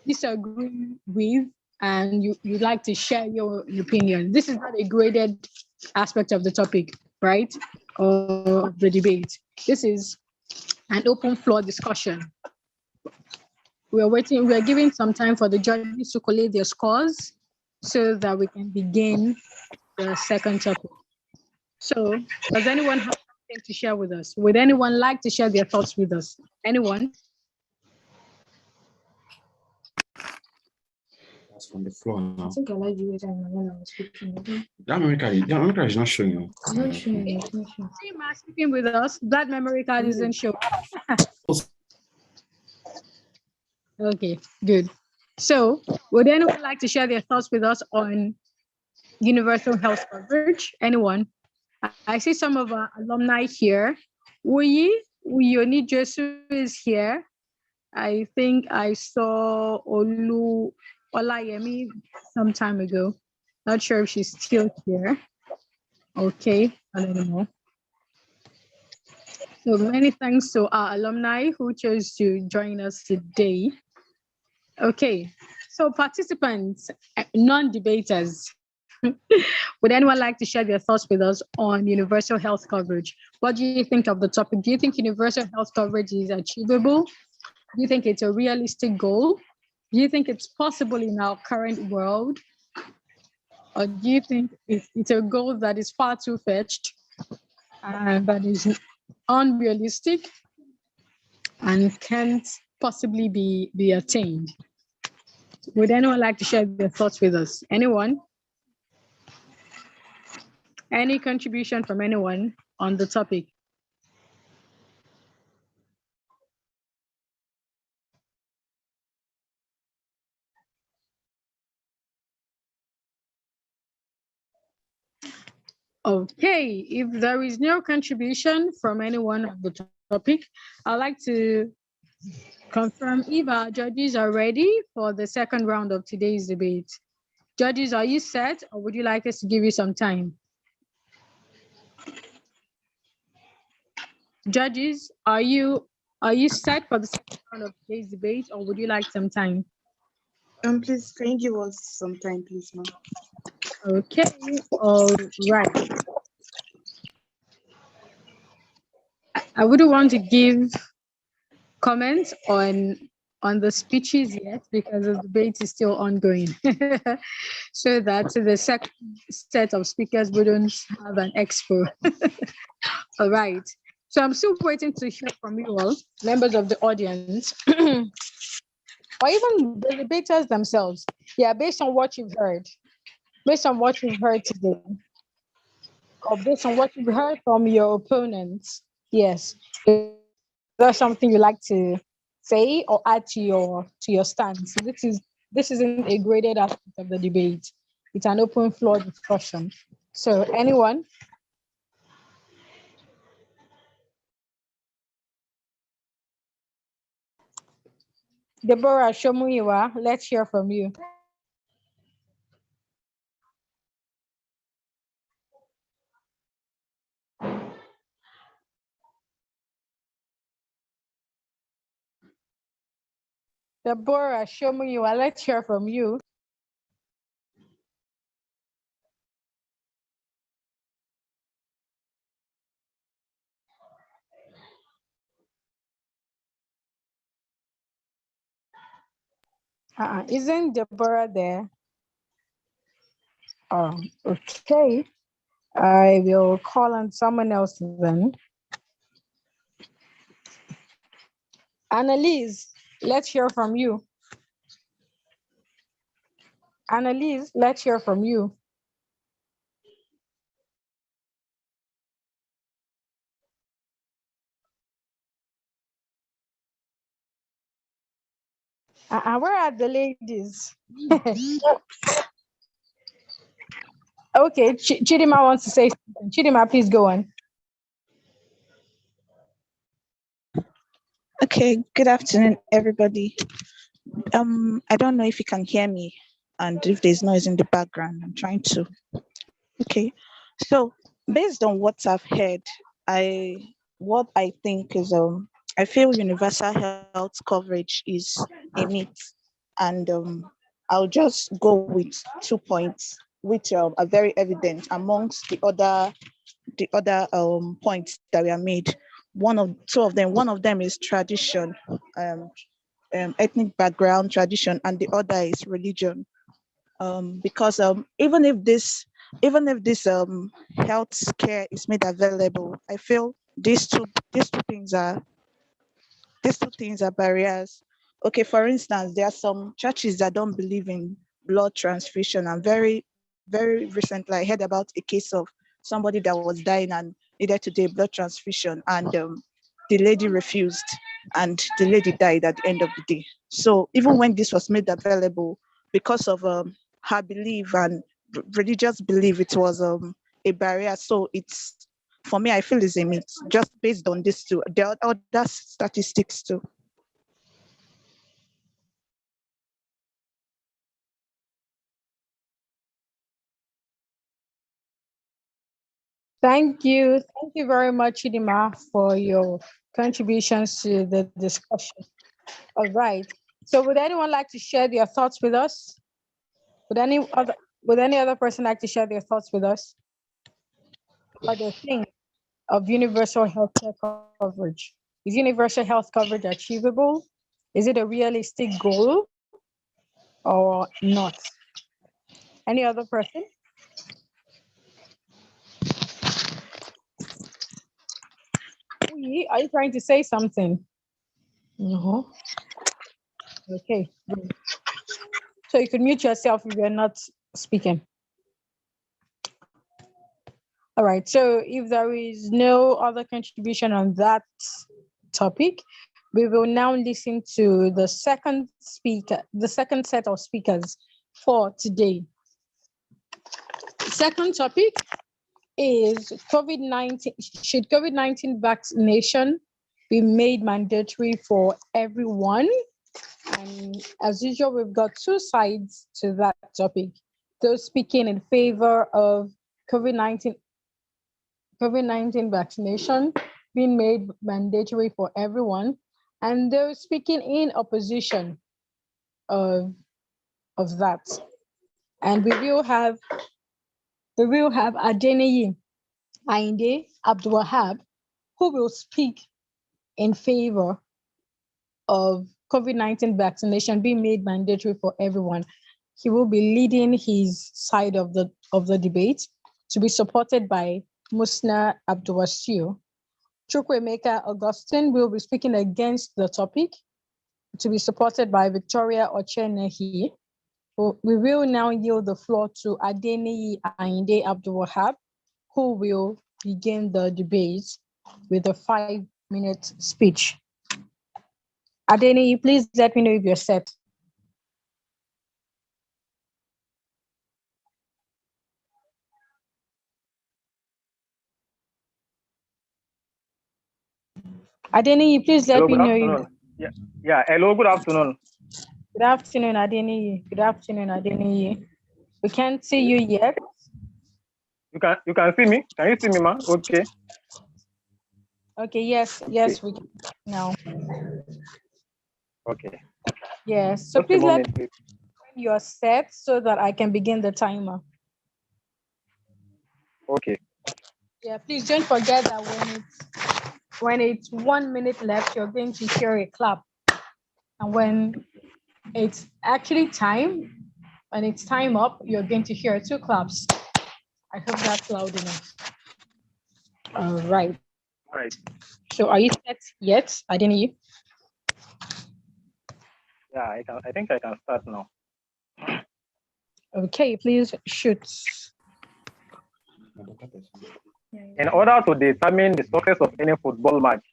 disagree with and you'd like to share your opinion? This is not a graded aspect of the topic, right? Or of the debate. This is an open floor discussion. We are giving some time for the judges to collate their scores so that we can begin the second topic. So, does anyone have something to share with us? Would anyone like to share their thoughts with us? Anyone? That's from the floor now. I think I like the way that when I was speaking. That memory card is not showing you. It's not showing. It's not showing. See, Ma speaking with us. That memory card isn't showing. Okay, good. So, would anyone like to share their thoughts with us on universal health coverage? Anyone? I see some of our alumni here. Uyoni Jesu is here. I think I saw Olu Olayemi some time ago. Not sure if she's still here. Okay, I don't know. So many thanks to our alumni who chose to join us today. Okay, so participants, non-debaters, would anyone like to share their thoughts with us on universal health coverage? What do you think of the topic? Do you think universal health coverage is achievable? Do you think it's a realistic goal? Do you think it's possible in our current world? Or do you think it's a goal that is far too fetched and that is unrealistic and can't possibly be attained? Would anyone like to share their thoughts with us? Anyone? Any contribution from anyone on the topic? Okay, if there is no contribution from anyone on the topic, I'd like to confirm if our judges are ready for the second round of today's debate. Judges, are you set, or would you like us to give you some time? Judges, are you set for the second round of today's debate, or would you like some time? Please, can you give us some time, please, ma'am? Okay, all right. I wouldn't want to give comments on the speeches yet because the debate is still ongoing. So that the second set of speakers wouldn't have an expo. All right. So I'm still waiting to hear from you all, members of the audience, or even the debaters themselves. Yeah, based on what you've heard, today, or based on what you've heard from your opponents. Yes. Is there something you like to say or add to your stance? This isn't a graded aspect of the debate. It's an open floor discussion. So anyone? Deborah Shomuyiwa, let's hear from you. Deborah Shomuyiwa, let's hear from you. Isn't Deborah there? Oh, okay. I will call on someone else then. Annalise, let's hear from you. Annalise, let's hear from you. Where are the ladies? Okay, Chidima wants to say something. Chidima, please go on. Okay, good afternoon, everybody. I don't know if you can hear me and if there's noise in the background. I'm trying to. Okay, so based on what I've heard, what I think is I feel universal health coverage is a myth, and I'll just go with 2 points, which are very evident amongst the other points that were made. Two of them is tradition, ethnic background, tradition, and the other is religion. Because even if this health care is made available, I feel these two things are barriers. Okay, for instance, there are some churches that don't believe in blood transfusion, and very recently I heard about a case of somebody that was dying and needed to do a blood transfusion, and the lady refused, and the lady died at the end of the day. So even when this was made available, because of her belief and religious belief, it was a barrier. So it's, for me, I feel it's a myth, just based on this two. There are other statistics too. Thank you. Thank you very much, Chidima, for your contributions to the discussion. All right. So would anyone like to share their thoughts with us? Would any other person like to share their thoughts with us? What they think of universal healthcare coverage? Is universal health coverage achievable? Is it a realistic goal or not? Any other person? Are you trying to say something? No. Okay. So you could mute yourself if you're not speaking. All right. So if there is no other contribution on that topic, we will now listen to the second speaker, the second set of speakers for today. Second topic is COVID-19. Should COVID-19 vaccination be made mandatory for everyone? And as usual, we've got two sides to that topic. Those speaking in favor of COVID-19 vaccination being made mandatory for everyone, and those speaking in opposition of that. And we will have Adeniyi Ainde Abdulwahab, who will speak in favor of COVID-19 vaccination being made mandatory for everyone. He will be leading his side of the debate, to be supported by Musna Abdulwasiu. Chukwemeka Augustine will be speaking against the topic, to be supported by Victoria Ochenehi. We will now yield the floor to Adeniyi Ainde Abdulwahab, who will begin the debate with a 5-minute speech. Adeniyi, please let me know if you're set. Adeniyi, please let me know if... Yeah. Hello, good afternoon. Good afternoon, Adeniyi. Good afternoon, Adeniyi. We can't see you yet. You can see me? Can you see me, ma? Okay. Okay, yes, we can now. Okay. Yes, so Just please let me know when you're set so that I can begin the timer. Okay. Yeah, please don't forget that when it's 1 minute left, you're going to hear a clap. And when it's actually time, when it's time up, you're going to hear 2 claps. I hope that's loud enough. All right. So are you set yet, Adeniyi? Yeah, I think I can start now. Okay, please shoot. In order to determine the success of any football match,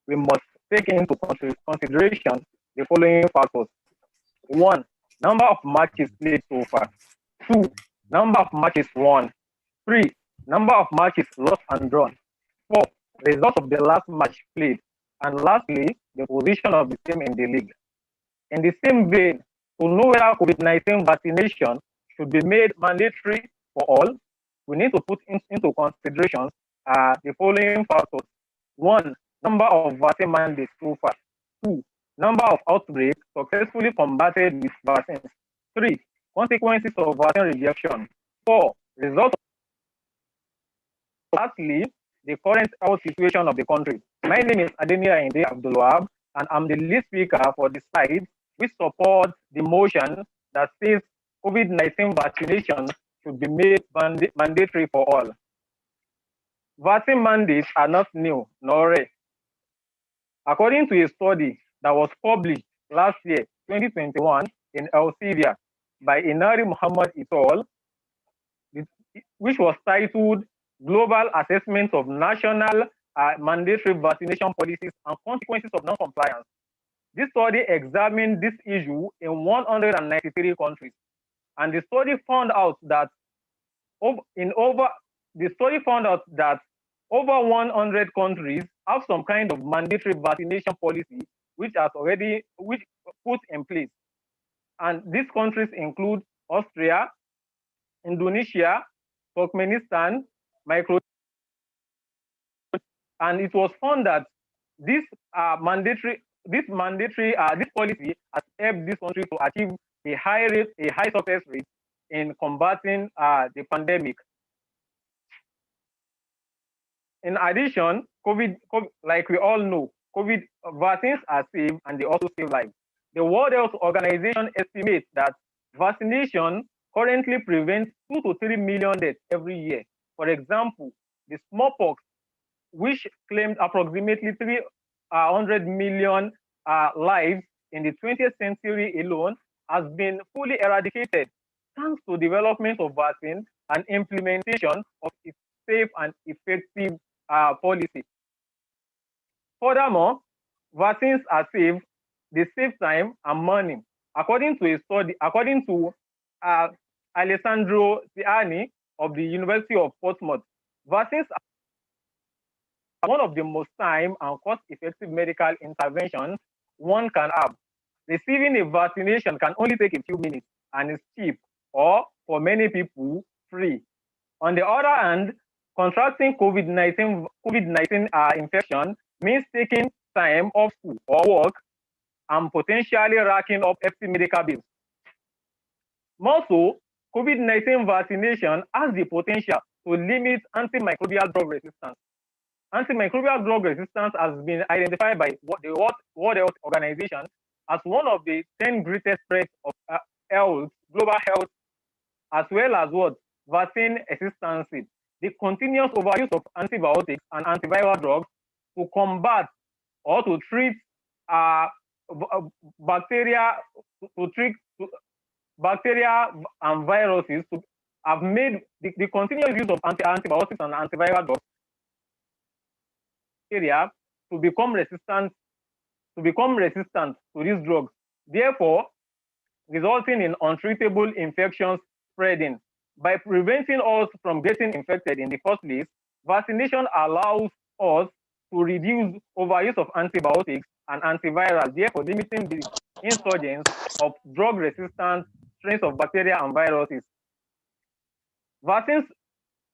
we must take into consideration the following factors. 1, number of matches played so far. 2, number of matches won. 3, number of matches lost and drawn. 4, result of the last match played. And lastly, the position of the team in the league. In the same vein, to know whether COVID-19 vaccination should be made mandatory for all, we need to put into consideration the following factors. 1, number of vaccine mandates so far. 2, number of outbreaks successfully combated with vaccines. 3, consequences of vaccine rejection. 4, results. Lastly, the current health situation of the country. My name is Adeniyi Ainde Abdulwahab, and I'm the lead speaker for the side which supports the motion that says COVID-19 vaccination should be made mandatory for all. Vaccine mandates are not new nor rare. According to a study that was published last year, 2021, in Elsevier by Inari Muhammad et al., which was titled Global Assessment of National Mandatory Vaccination Policies and Consequences of Non-Compliance. This study examined this issue in 193 countries, and the study found out that over 100 countries have some kind of mandatory vaccination policy which put in place. And these countries include Austria, Indonesia, Turkmenistan, and it was found that this policy has helped this country to achieve a high success rate in combating the pandemic. In addition, COVID, like we all know, COVID vaccines are safe and they also save lives. The World Health Organization estimates that vaccination currently prevents 2 to 3 million deaths every year. For example, the smallpox, which claimed approximately 300 million lives, in the 20th century alone has been fully eradicated thanks to development of vaccines and implementation of its safe and effective policy. Furthermore, vaccines are safe, they save time and money. According to a study, according to Alessandro Ciani of the University of Portsmouth, vaccines are one of the most time and cost-effective medical interventions one can have. Receiving a vaccination can only take a few minutes and is cheap, or for many people, free. On the other hand, contracting COVID-19 infection means taking time off school or work and potentially racking up hefty medical bills. More so, COVID-19 vaccination has the potential to limit antimicrobial drug resistance. Antimicrobial drug resistance has been identified by the World Health Organization as one of the 10 greatest threats of global health, as well as vaccine hesitancy, the continuous overuse of antibiotics and antiviral drugs to combat or to treat bacteria and viruses have made the continuous use of antibiotics and antiviral drugs to become resistant to these drugs, therefore resulting in untreatable infections spreading. By preventing us from getting infected in the first place, vaccination allows us to reduce overuse of antibiotics and antivirals, therefore limiting the insurgence of drug-resistant strains of bacteria and viruses.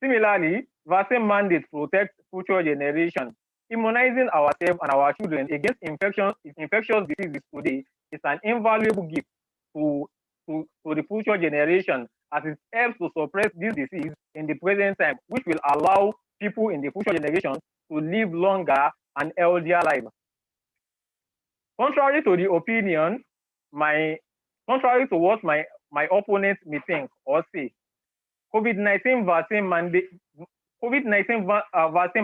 Similarly, vaccine mandates protect future generations. Immunizing ourselves and our children against infectious diseases today is an invaluable gift to the future generation, as it helps to suppress this disease in the present time, which will allow people in the future generation to live longer and healthier lives. Contrary to the opinion, contrary to what my opponents may think or say, COVID-19 vaccine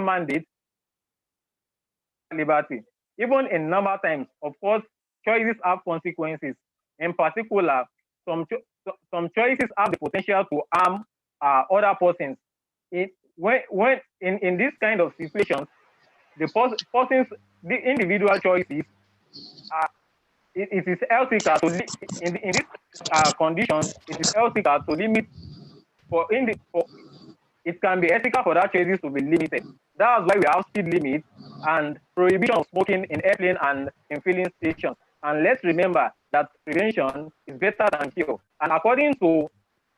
mandate liberty. Even in normal times, of course, choices have consequences. In particular, some choices have the potential to harm other persons. In this kind of situations, the individual choices, it is ethical to in this condition. It is ethical to limit it can be ethical for that choices to be limited. That's why we have speed limits and prohibition of smoking in airplane and in filling stations. And let's remember that prevention is better than cure. And according to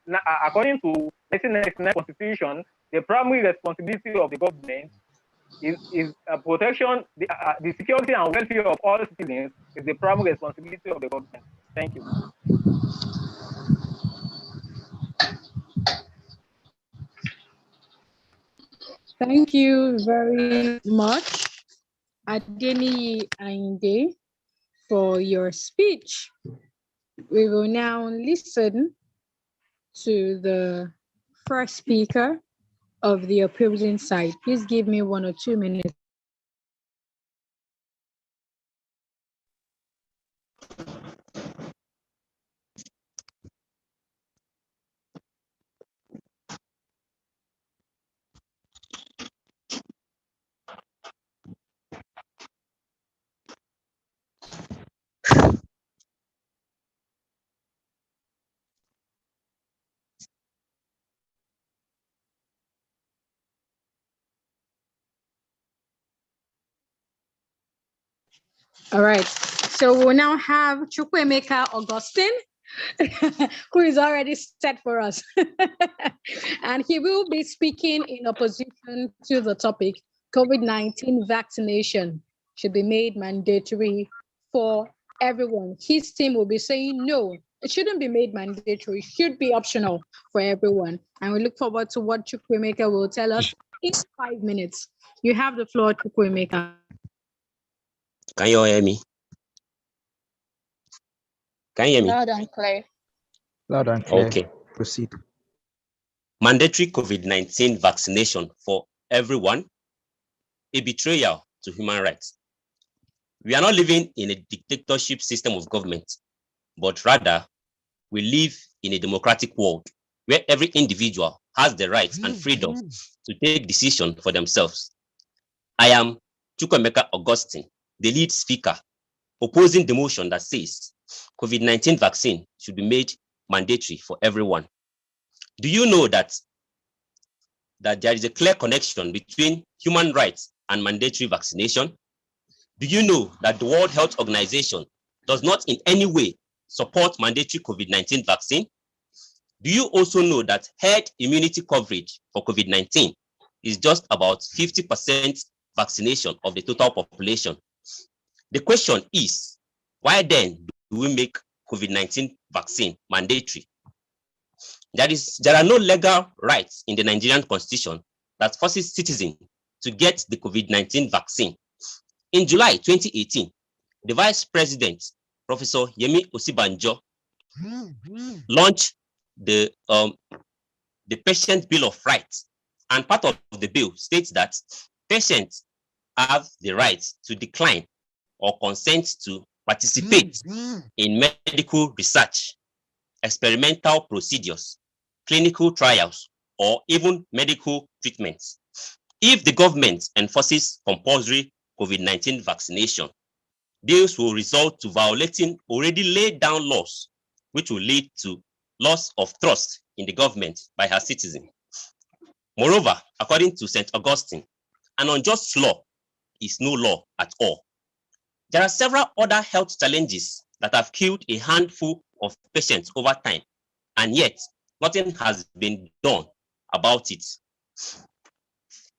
1999 Constitution, the primary responsibility of the government is protection, the security and welfare of all citizens is the primary responsibility of the government. Thank you. Thank you very much, Adeni Ainde, for your speech. We will now listen to the first speaker of the opposing side. Please give me 1 or 2 minutes. All right, so we'll now have Chukwemeka Augustine, who is already set for us. And he will be speaking in opposition to the topic, COVID-19 vaccination should be made mandatory for everyone. His team will be saying, no, it shouldn't be made mandatory, it should be optional for everyone. And we look forward to what Chukwemeka will tell us in 5 minutes. You have the floor, Chukwemeka. Can you hear me? Can you hear me? Loud and clear. Loud and clear. Okay. Proceed. Mandatory COVID-19 vaccination for everyone, a betrayal to human rights. We are not living in a dictatorship system of government, but rather we live in a democratic world where every individual has the right and freedom to take decisions for themselves. I am Chukwemeka Augustine, the lead speaker, opposing the motion that says COVID-19 vaccine should be made mandatory for everyone. Do you know that there is a clear connection between human rights and mandatory vaccination? Do you know that the World Health Organization does not in any way support mandatory COVID-19 vaccine? Do you also know that herd immunity coverage for COVID-19 is just about 50% vaccination of the total population? The question is, why then do we make COVID-19 vaccine mandatory? There are no legal rights in the Nigerian constitution that forces citizens to get the COVID-19 vaccine. In July 2018, the Vice President, Professor Yemi Osibanjo, launched the Patient Bill of Rights, and part of the bill states that patients have the right to decline or consent to participate in medical research, experimental procedures, clinical trials, or even medical treatments. If the government enforces compulsory COVID-19 vaccination, this will result to violating already laid down laws, which will lead to loss of trust in the government by her citizens. Moreover, according to St. Augustine, an unjust law is no law at all. There are several other health challenges that have killed a handful of patients over time, and yet nothing has been done about it.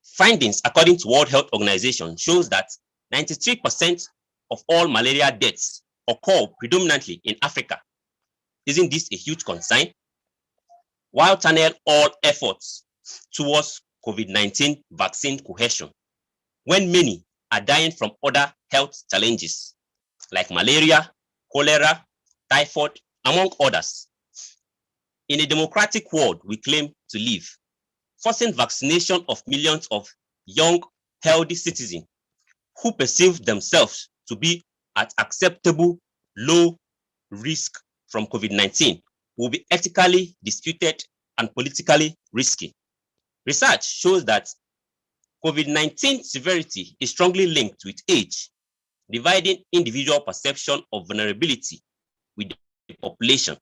Findings according to World Health Organization shows that 93% of all malaria deaths occur predominantly in Africa. Isn't this a huge concern? While channel all efforts towards COVID-19 vaccine cohesion, when many are dying from other health challenges like malaria, cholera, typhoid, among others. In a democratic world we claim to live, forcing vaccination of millions of young, healthy citizens who perceive themselves to be at acceptable low risk from COVID-19 will be ethically disputed and politically risky. Research shows that COVID-19 severity is strongly linked with age, dividing individual perception of vulnerability with the population.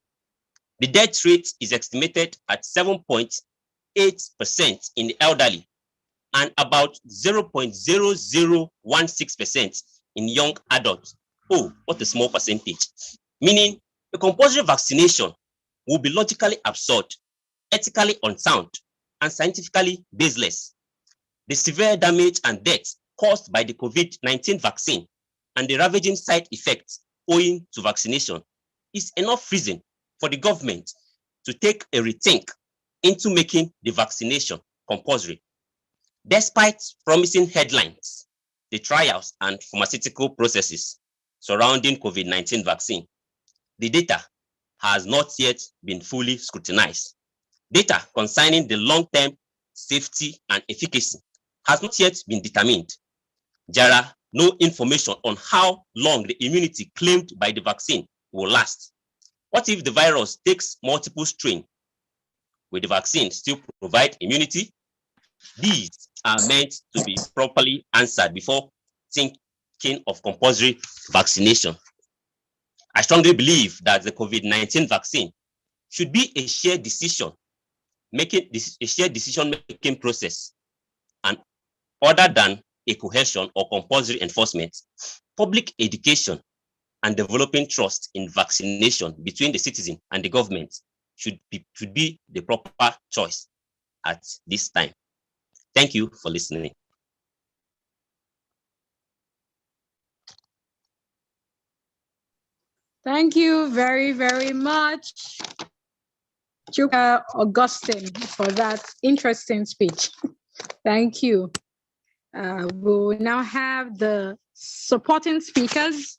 The death rate is estimated at 7.8% in the elderly and about 0.0016% in young adults. Oh, what a small percentage. Meaning, a compulsory vaccination will be logically absurd, ethically unsound, and scientifically baseless. The severe damage and death caused by the COVID-19 vaccine and the ravaging side effects owing to vaccination is enough reason for the government to take a rethink into making the vaccination compulsory. Despite promising headlines, the trials and pharmaceutical processes surrounding COVID-19 vaccine, the data has not yet been fully scrutinized. Data concerning the long-term safety and efficacy has not yet been determined. There are no information on how long the immunity claimed by the vaccine will last. What if the virus takes multiple strains? Will the vaccine still provide immunity? These are meant to be properly answered before thinking of compulsory vaccination. I strongly believe that the COVID-19 vaccine should be a shared decision-making process, and other than a cohesion or compulsory enforcement, public education and developing trust in vaccination between the citizen and the government should be the proper choice at this time. Thank you for listening. Thank you very, very much, Augustine, for that interesting speech. Thank you. We'll now have the supporting speakers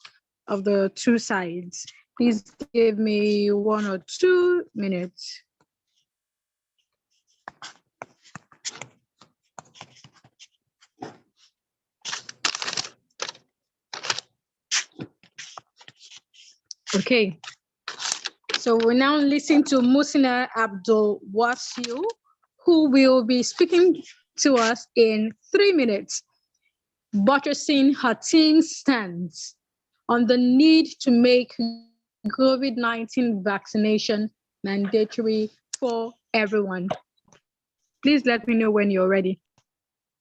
of the two sides. Please give me 1 or 2 minutes. Okay. So we now listen to Musina Abdul Wasiu, who will be speaking to us in 3 minutes, buttressing her team's stance on the need to make COVID-19 vaccination mandatory for everyone. Please let me know when you're ready.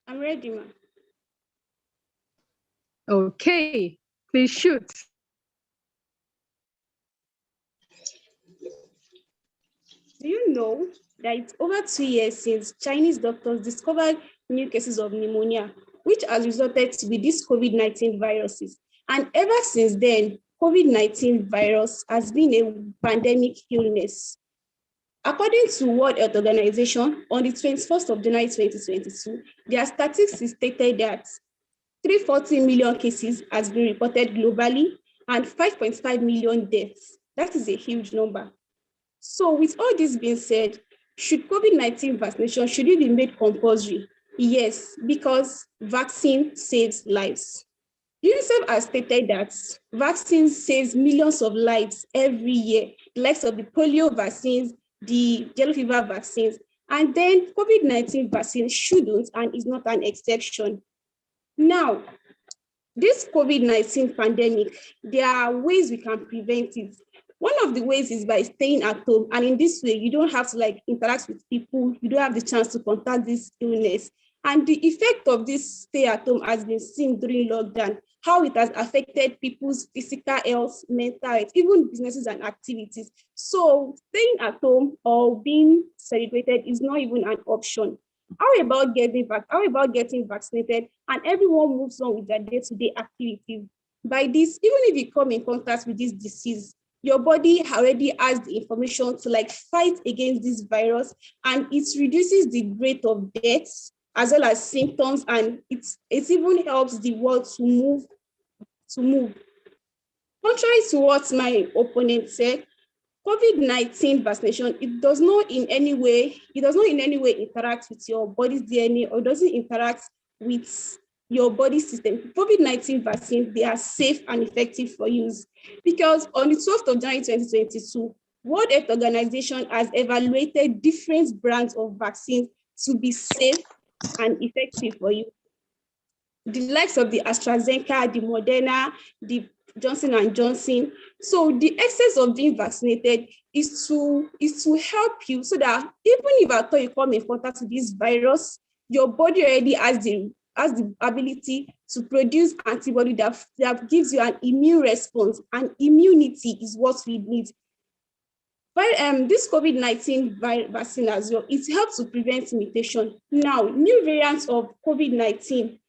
I'm ready, ma'am. Okay, please shoot. Do you know that it's over 2 years since Chinese doctors discovered new cases of pneumonia, which has resulted to be these COVID-19 viruses? And ever since then, COVID-19 virus has been a pandemic illness. According to World Health Organization, on the 21st of January 2022, their statistics stated that 340 million cases has been reported globally and 5.5 million deaths. That is a huge number. So with all this being said, should COVID-19 vaccination, should it be made compulsory? Yes, because vaccine saves lives. UNICEF has stated that vaccine saves millions of lives every year, the likes of the polio vaccines, the yellow fever vaccines, and then COVID-19 vaccine shouldn't and is not an exception. Now, this COVID-19 pandemic, there are ways we can prevent it. One of the ways is by staying at home. And in this way, you don't have to interact with people. You don't have the chance to contact this illness. And the effect of this stay at home has been seen during lockdown, how it has affected people's physical health, mental health, even businesses and activities. So staying at home or being celebrated is not even an option. How about getting vaccinated and everyone moves on with their day-to-day activities? By this, even if you come in contact with this disease, your body already has the information to fight against this virus, and it reduces the rate of deaths as well as symptoms, and it even helps the world to move. Contrary to what my opponent said, COVID-19 vaccination, it does not in any way interact with your body's DNA or doesn't interact with your body system. COVID-19 vaccines, they are safe and effective for use because on the 12th of January 2022, World Health Organization has evaluated different brands of vaccines to be safe and effective for you. The likes of the AstraZeneca, the Moderna, the Johnson & Johnson. So the essence of being vaccinated is to help you so that even if at all you come in contact with this virus, your body already has the ability to produce antibody that gives you an immune response, and immunity is what we need. But this COVID-19 vaccine as well, it helps to prevent mutation. Now, new variants of COVID-19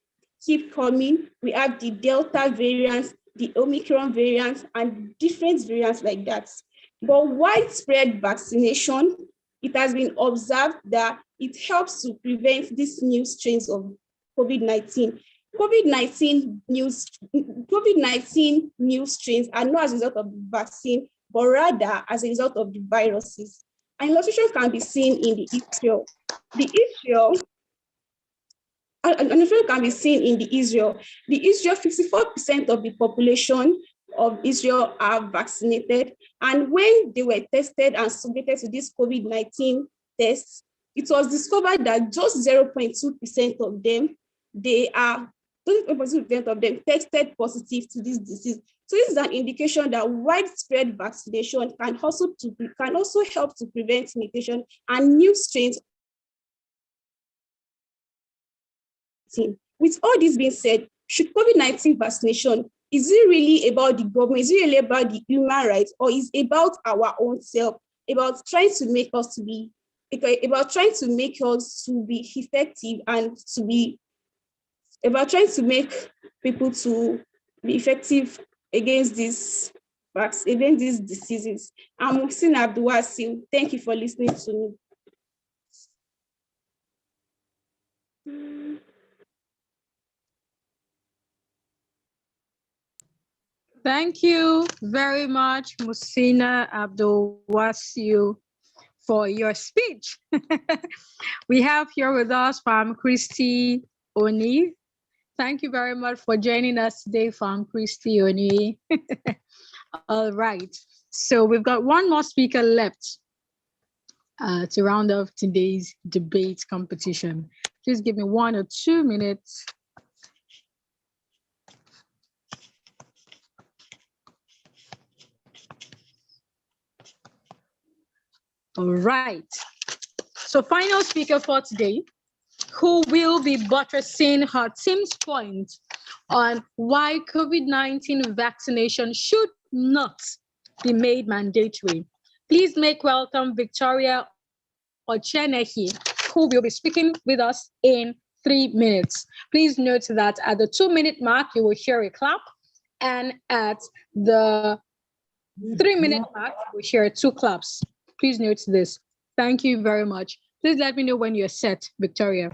keep coming. We have the Delta variants, the Omicron variants, and different variants like that. But widespread vaccination, it has been observed that it helps to prevent these new strains of COVID-19. COVID-19 new strains are not as a result of the vaccine, but rather as a result of the viruses. And illustration can be seen in the Israel. Can be seen in the Israel. The Israel, 54% of the population of Israel are vaccinated. And when they were tested and submitted to this COVID-19 tests, it was discovered that just 0.2% of them, 0.2% of them tested positive to this disease. So this is an indication that widespread vaccination can also help to prevent mutation and new strains. With all this being said, should COVID-19 vaccination, is it really about the government? Is it really about the human rights, or is it about our own self, about trying to make us to be effective and about trying to make people to be effective against these diseases? I'm Muhsin Abdulwasi. Thank you for listening to me. Thank you very much, Musina Abdulwasiu, for your speech. We have here with us Farm Christy Oni. Thank you very much for joining us today, Farm Christy Oni. All right. So we've got one more speaker left to round off today's debate competition. Please give me 1 or 2 minutes. All right. So final speaker for today, who will be buttressing her team's point on why COVID-19 vaccination should not be made mandatory. Please make welcome Victoria Ochenehi, who will be speaking with us in 3 minutes. Please note that at the 2-minute mark, you will hear a clap, and at the 3-minute mark, you will hear 2 claps. Please note this. Thank you very much. Please let me know when you're set, Victoria.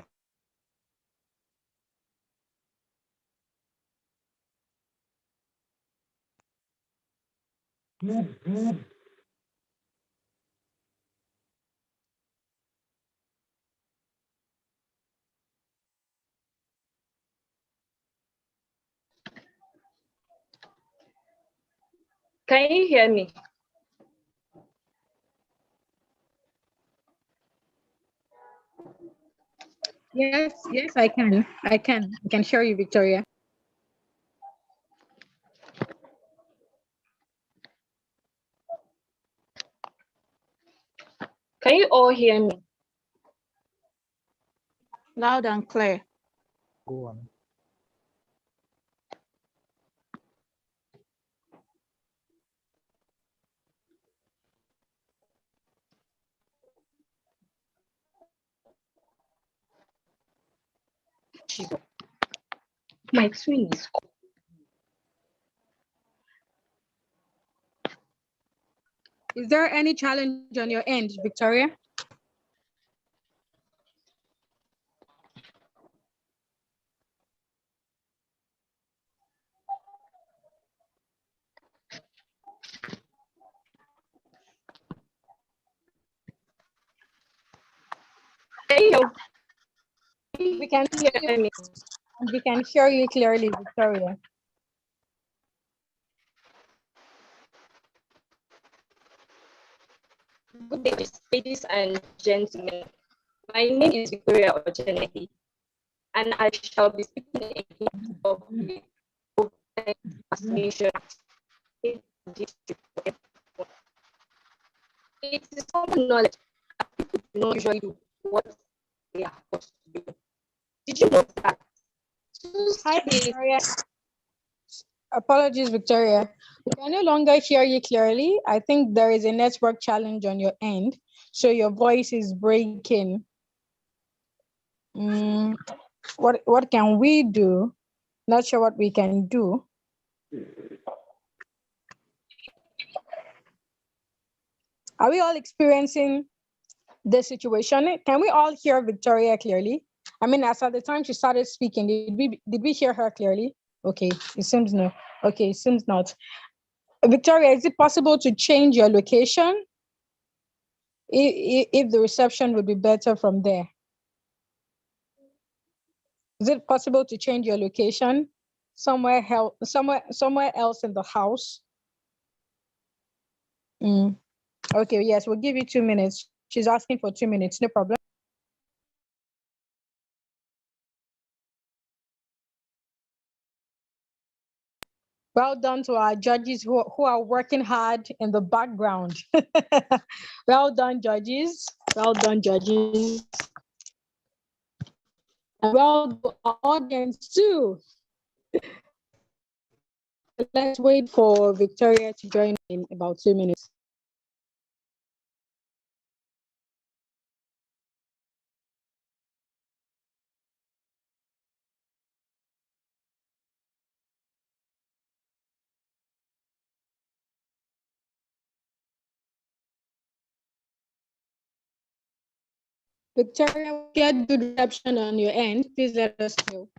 Can you hear me? Yes, I can. I can hear you, Victoria. Can you all hear me? Loud and clear. Go on. My screen is cool. Is there any challenge on your end, Victoria? We can hear you. We can hear you clearly, Victoria. Good day, ladies and gentlemen. My name is Victoria Ocheneki, and I shall be speaking against of the vaccination in the district. It is common knowledge that people do not usually do what they are supposed to do. Did you know that? Hi, Victoria. Apologies, Victoria. We can no longer hear you clearly. I think there is a network challenge on your end, so your voice is breaking. What can we do? Not sure what we can do. Are we all experiencing the situation? Can we all hear Victoria clearly? I mean, as at the time she started speaking, did we hear her clearly? Okay, it seems no. Okay, it seems not. Victoria, is it possible to change your location? If the reception would be better from there. Is it possible to change your location somewhere else in the house? Okay, yes, we'll give you 2 minutes. She's asking for 2 minutes, no problem. Well done to our judges who are working hard in the background. Well done, judges. Well done, judges. And well done, our audience too. Let's wait for Victoria to join in about 2 minutes. Victoria, get good reception on your end. Please let us know.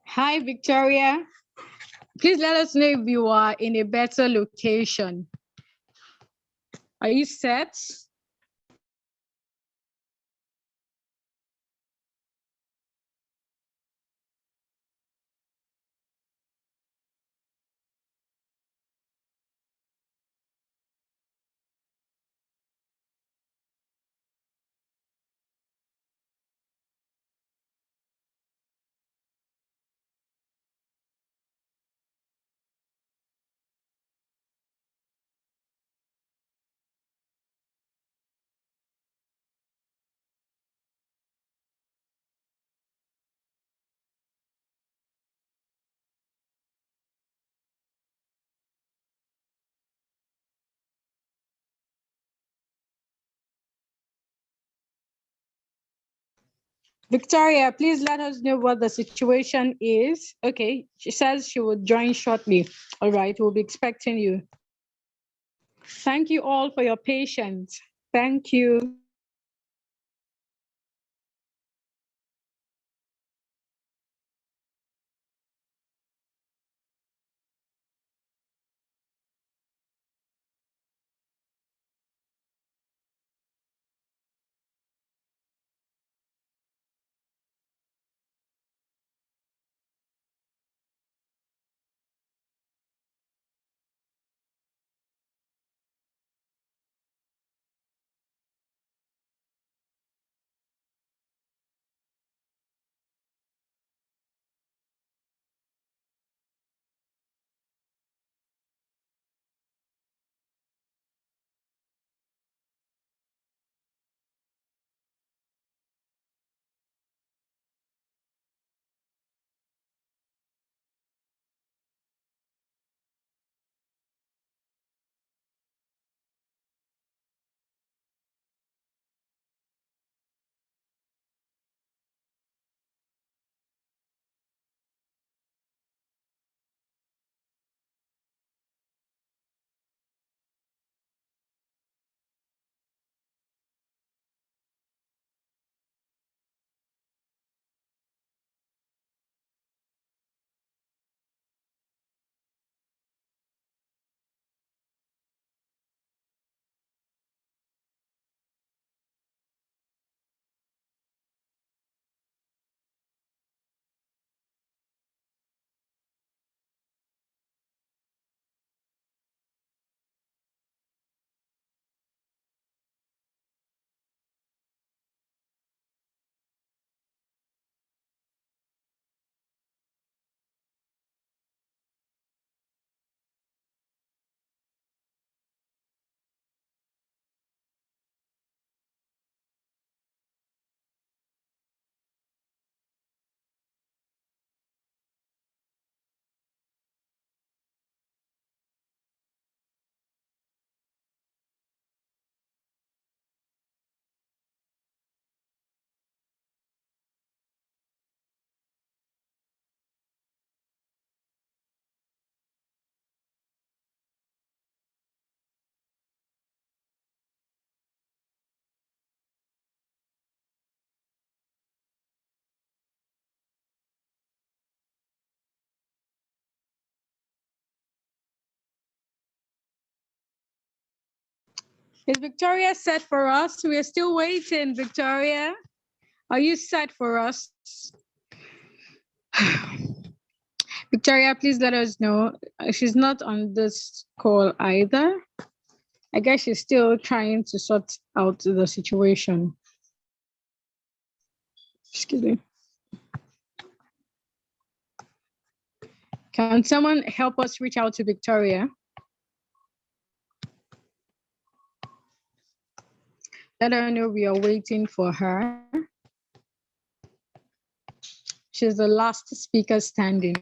Hi, Victoria. Please let us know if you are in a better location. Are you set? Victoria, please let us know what the situation is. Okay, she says she will join shortly. All right, we'll be expecting you. Thank you all for your patience. Thank you. Is Victoria set for us? We are still waiting, Victoria. Are you set for us? Victoria, please let us know. She's not on this call either. I guess she's still trying to sort out the situation. Excuse me. Can someone help us reach out to Victoria? Let her know we are waiting for her. She's the last speaker standing.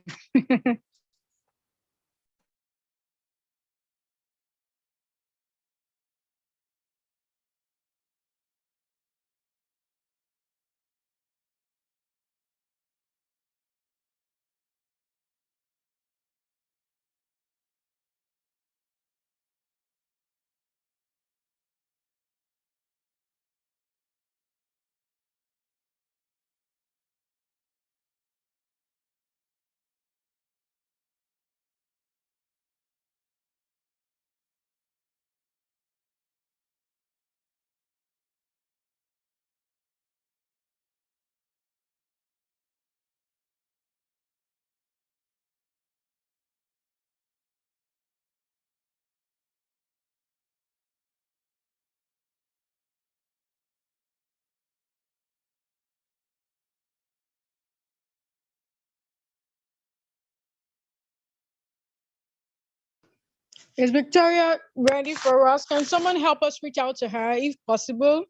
Is Victoria ready for us? Can someone help us reach out to her if possible?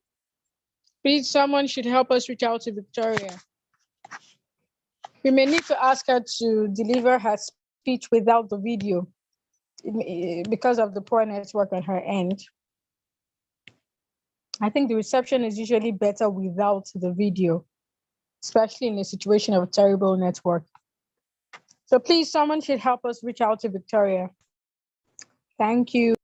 Please, someone should help us reach out to Victoria. We may need to ask her to deliver her speech without the video because of the poor network on her end. I think the reception is usually better without the video, especially in a situation of a terrible network. So please, someone should help us reach out to Victoria. Thank you.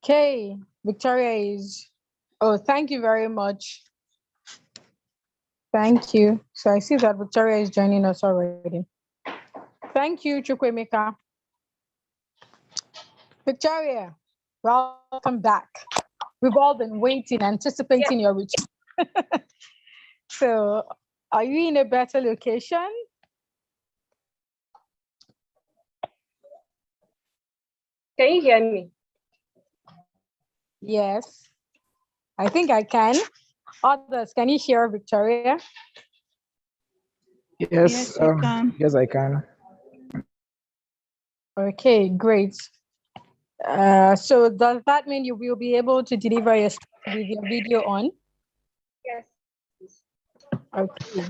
Okay, Victoria is, oh, thank you very much. Thank you. So I see that Victoria is joining us already. Thank you, Chukwemeka. Victoria, welcome back. We've all been waiting, anticipating your return. So are you in a better location? Can you hear me? Yes, I think I can. Others, can you hear Victoria? Yes, yes, I can. Okay, great. So does that mean you will be able to deliver your with your video on? Yes. Okay.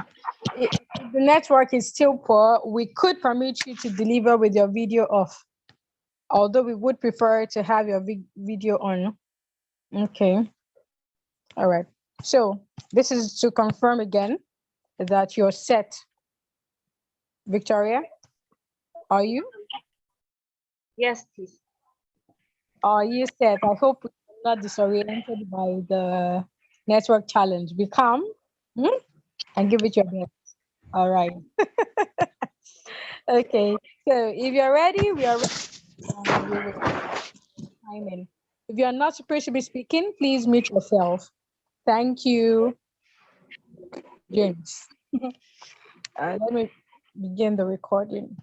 If the network is still poor, we could permit you to deliver with your video off, although we would prefer to have your video on. Okay. All right. So this is to confirm again that you're set. Victoria, are you? Yes, please. Are you set? I hope we're not disoriented by the network challenge. Be calm and give it your best. All right. Okay. So if you're ready, we are ready. We will time in. If you're not supposed to be speaking, please mute yourself. Thank you, James. Let me begin the recording.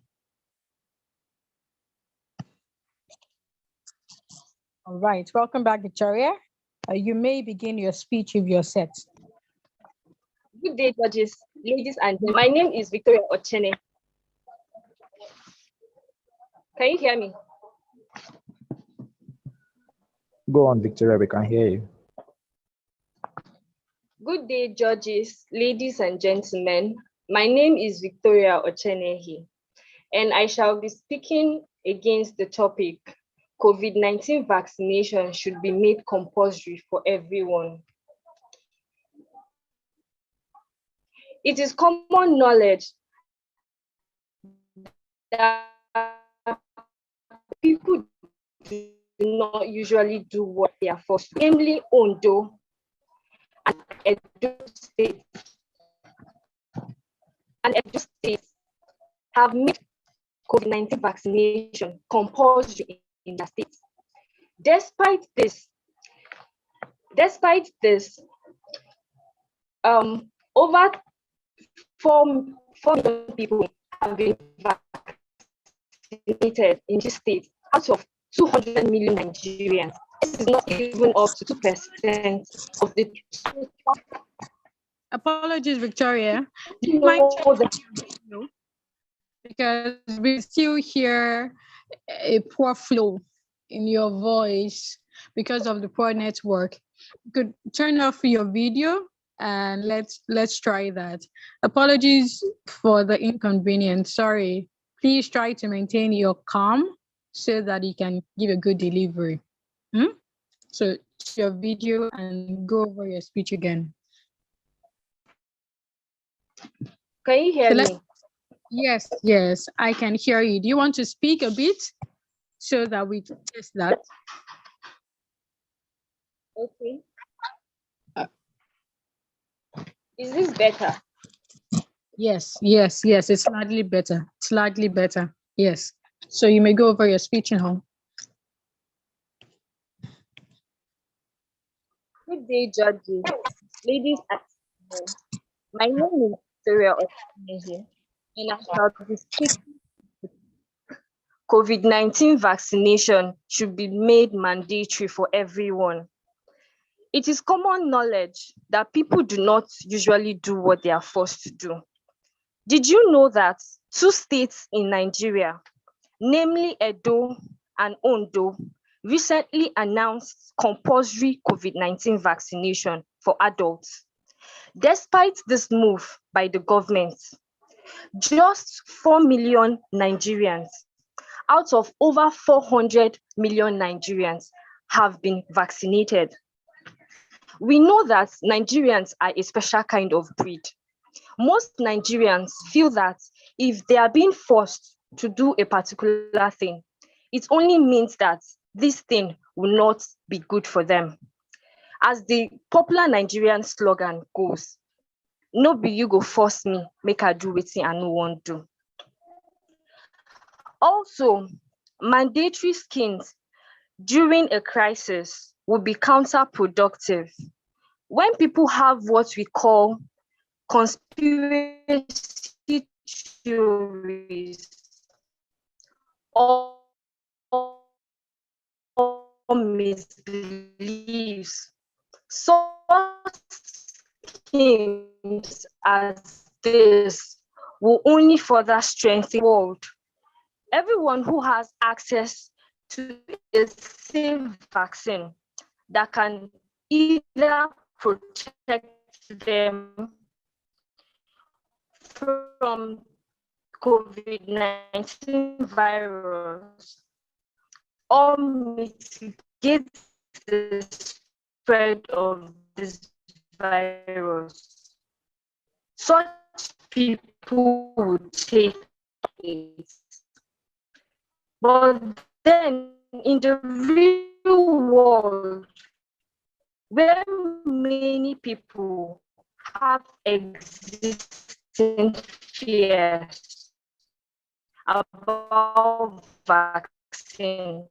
All right. Welcome back, Victoria. You may begin your speech if you're set. Good day, judges, ladies and gentlemen. My name is Victoria Ochene. Can you hear me? Go on, Victoria, we can hear you. Good day, judges, ladies and gentlemen. My name is Victoria Ochenehi, and I shall be speaking against the topic, COVID-19 vaccination should be made compulsory for everyone. It is common knowledge that people do not usually do what they are forced to, namely Ondo and Edo State. And Edo State have made COVID-19 vaccination compulsory in their states. Despite this, over 4 million people have been vaccinated in this state out of 200 million Nigerians. This is not even up to 2% of the total. Apologies, Victoria. Do you mind because we still hear a poor flow in your voice because of the poor network? You could turn off your video and let's try that. Apologies for the inconvenience. Sorry. Please try to maintain your calm so that you can give a good delivery. So your video and go over your speech again. Can you hear me? Yes, I can hear you. Do you want to speak a bit so that we test that? Okay. Is this better? Yes, it's slightly better. Yes. So you may go over your speech in home. Good day, judges, ladies and gentlemen. My name is Victoria Otimehi, and I shall be speaking. COVID-19 vaccination should be made mandatory for everyone. It is common knowledge that people do not usually do what they are forced to do. Did you know that 2 states in Nigeria, namely Edo and Ondo, recently announced compulsory COVID-19 vaccination for adults? Despite this move by the government, just 4 million Nigerians out of over 400 million Nigerians have been vaccinated. We know that Nigerians are a special kind of breed. Most Nigerians feel that if they are being forced to do a particular thing, it only means that this thing will not be good for them. As the popular Nigerian slogan goes, no be you go force me, make I do wetin I no wan do. Also, mandatory skins during a crisis will be counterproductive. When people have what we call conspiracy theories or misbeliefs, such schemes as this will only further strengthen the world. Everyone who has access to a safe vaccine that can either protect them from COVID-19 virus or mitigate the spread of this virus. Such people would take it. But then in the real world, where many people have existing fears about vaccine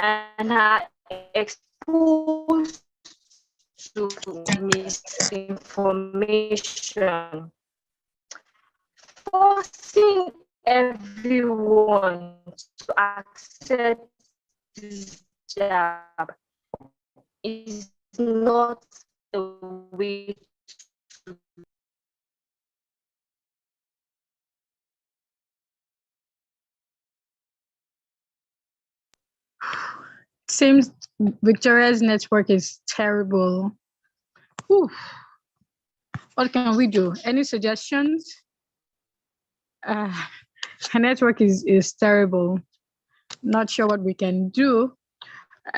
and are exposed to misinformation, forcing everyone to accept this jab is not the way to. Seems Victoria's network is terrible. Whew. What can we do? Any suggestions? Her network is terrible. Not sure what we can do.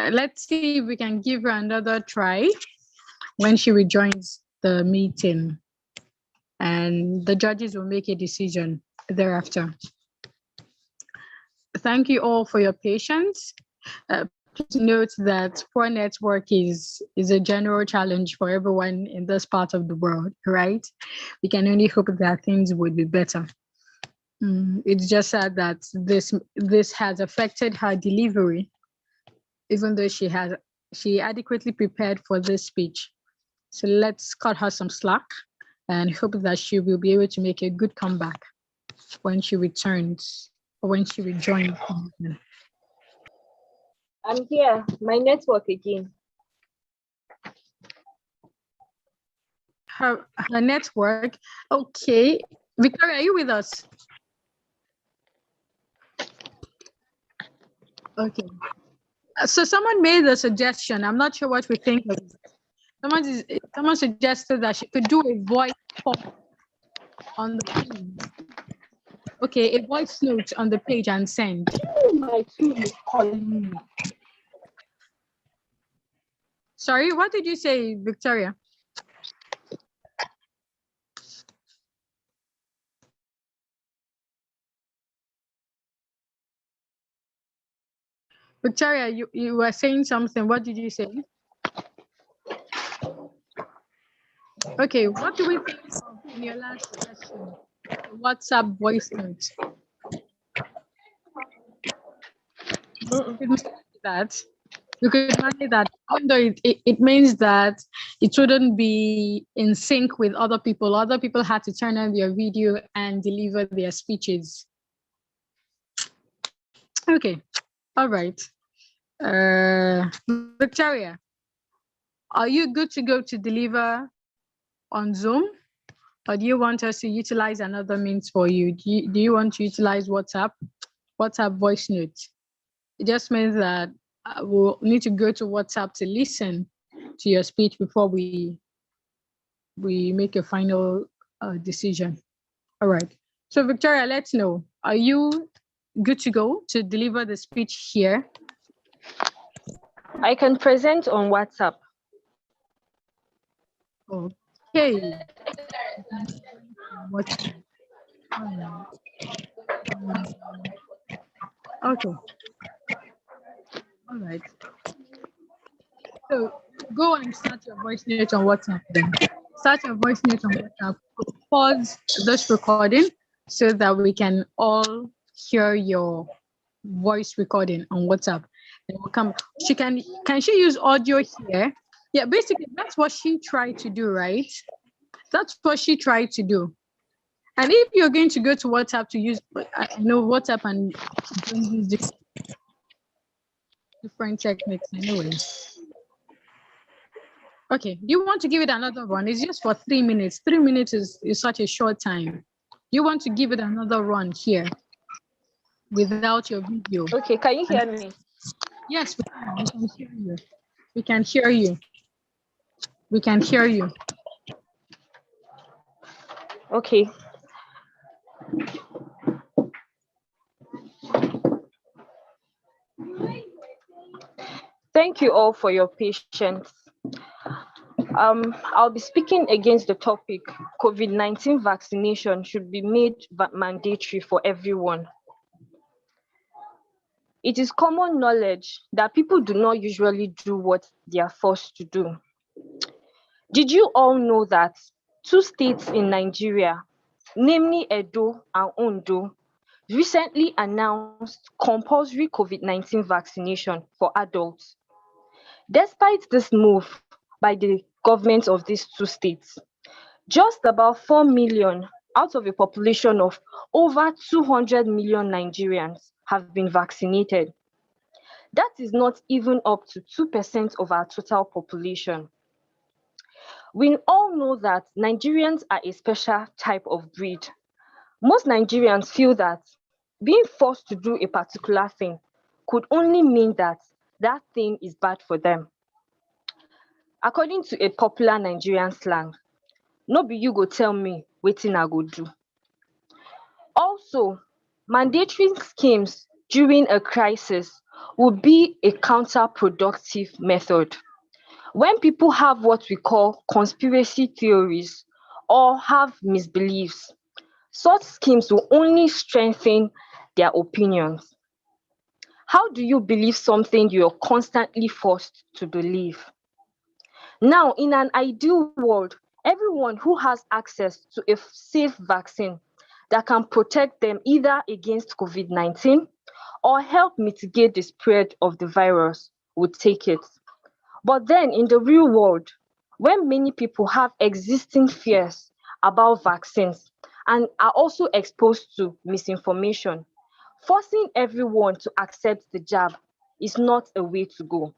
Let's see if we can give her another try when she rejoins the meeting, and the judges will make a decision thereafter. Thank you all for your patience. Please note that poor network is a general challenge for everyone in this part of the world, right? We can only hope that things would be better. It's just sad that this has affected her delivery, even though she adequately prepared for this speech. So let's cut her some slack and hope that she will be able to make a good comeback when she returns or when she rejoins. I'm here, my network again. Her network. Okay. Victoria, are you with us? Okay. So someone made a suggestion. I'm not sure what we think of it. Someone suggested that she could do a voice pop on the page. Okay, a voice note on the page and send. My phone is calling me. Sorry, what did you say, Victoria? Victoria, you were saying something. What did you say? Okay, what do we think of your last suggestion? WhatsApp voice note. That. we could manage that, even though it means that it wouldn't be in sync with other people. Other people had to turn on their video and deliver their speeches. Okay, all right. Victoria, are you good to go to deliver on Zoom? Or do you want us to utilize another means for you? Do you want to utilize WhatsApp voice note? It just means that we'll need to go to WhatsApp to listen to your speech before we make a final decision. All right. So Victoria, let's know, are you good to go to deliver the speech here? I can present on WhatsApp. Okay. Okay. All right. So go and start your voice note on WhatsApp then. Start your voice note on WhatsApp. Pause this recording so that we can all hear your voice recording on WhatsApp. Then we'll come. Can she use audio here? Yeah, basically that's what she tried to do, right? That's what she tried to do. And if you're going to go to WhatsApp to use, WhatsApp and don't use different techniques anyway. Okay, do you want to give it another run? It's just for 3 minutes. 3 minutes is such a short time. You want to give it another run here without your video? Okay, can you hear me? Yes, we can hear you. We can hear you. We can hear you. Okay. Thank you all for your patience. I'll be speaking against the topic, COVID-19 vaccination should be made mandatory for everyone. It is common knowledge that people do not usually do what they are forced to do. Did you all know that 2 states in Nigeria, namely Edo and Ondo, recently announced compulsory COVID-19 vaccination for adults? Despite this move by the governments of these 2 states, just about 4 million out of a population of over 200 million Nigerians have been vaccinated. That is not even up to 2% of our total population. We all know that Nigerians are a special type of breed. Most Nigerians feel that being forced to do a particular thing could only mean that that thing is bad for them. According to a popular Nigerian slang, no be you go tell me wetin I go do. Also, mandatory schemes during a crisis would be a counterproductive method. When people have what we call conspiracy theories or have misbeliefs, such schemes will only strengthen their opinions. How do you believe something you're constantly forced to believe? Now, in an ideal world, everyone who has access to a safe vaccine that can protect them either against COVID-19 or help mitigate the spread of the virus would take it. But then in the real world, when many people have existing fears about vaccines and are also exposed to misinformation, forcing everyone to accept the jab is not a way to go.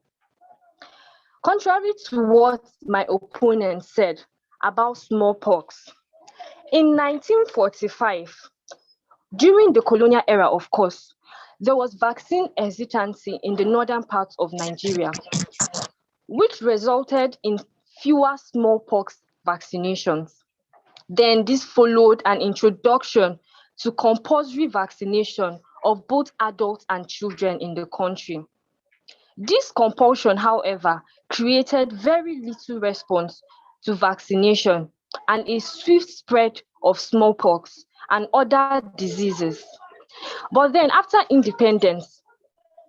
Contrary to what my opponent said about smallpox, in 1945, during the colonial era, of course, there was vaccine hesitancy in the northern parts of Nigeria, which resulted in fewer smallpox vaccinations. Then this followed an introduction to compulsory vaccination of both adults and children in the country. This compulsion, however, created very little response to vaccination and a swift spread of smallpox and other diseases. But then after independence,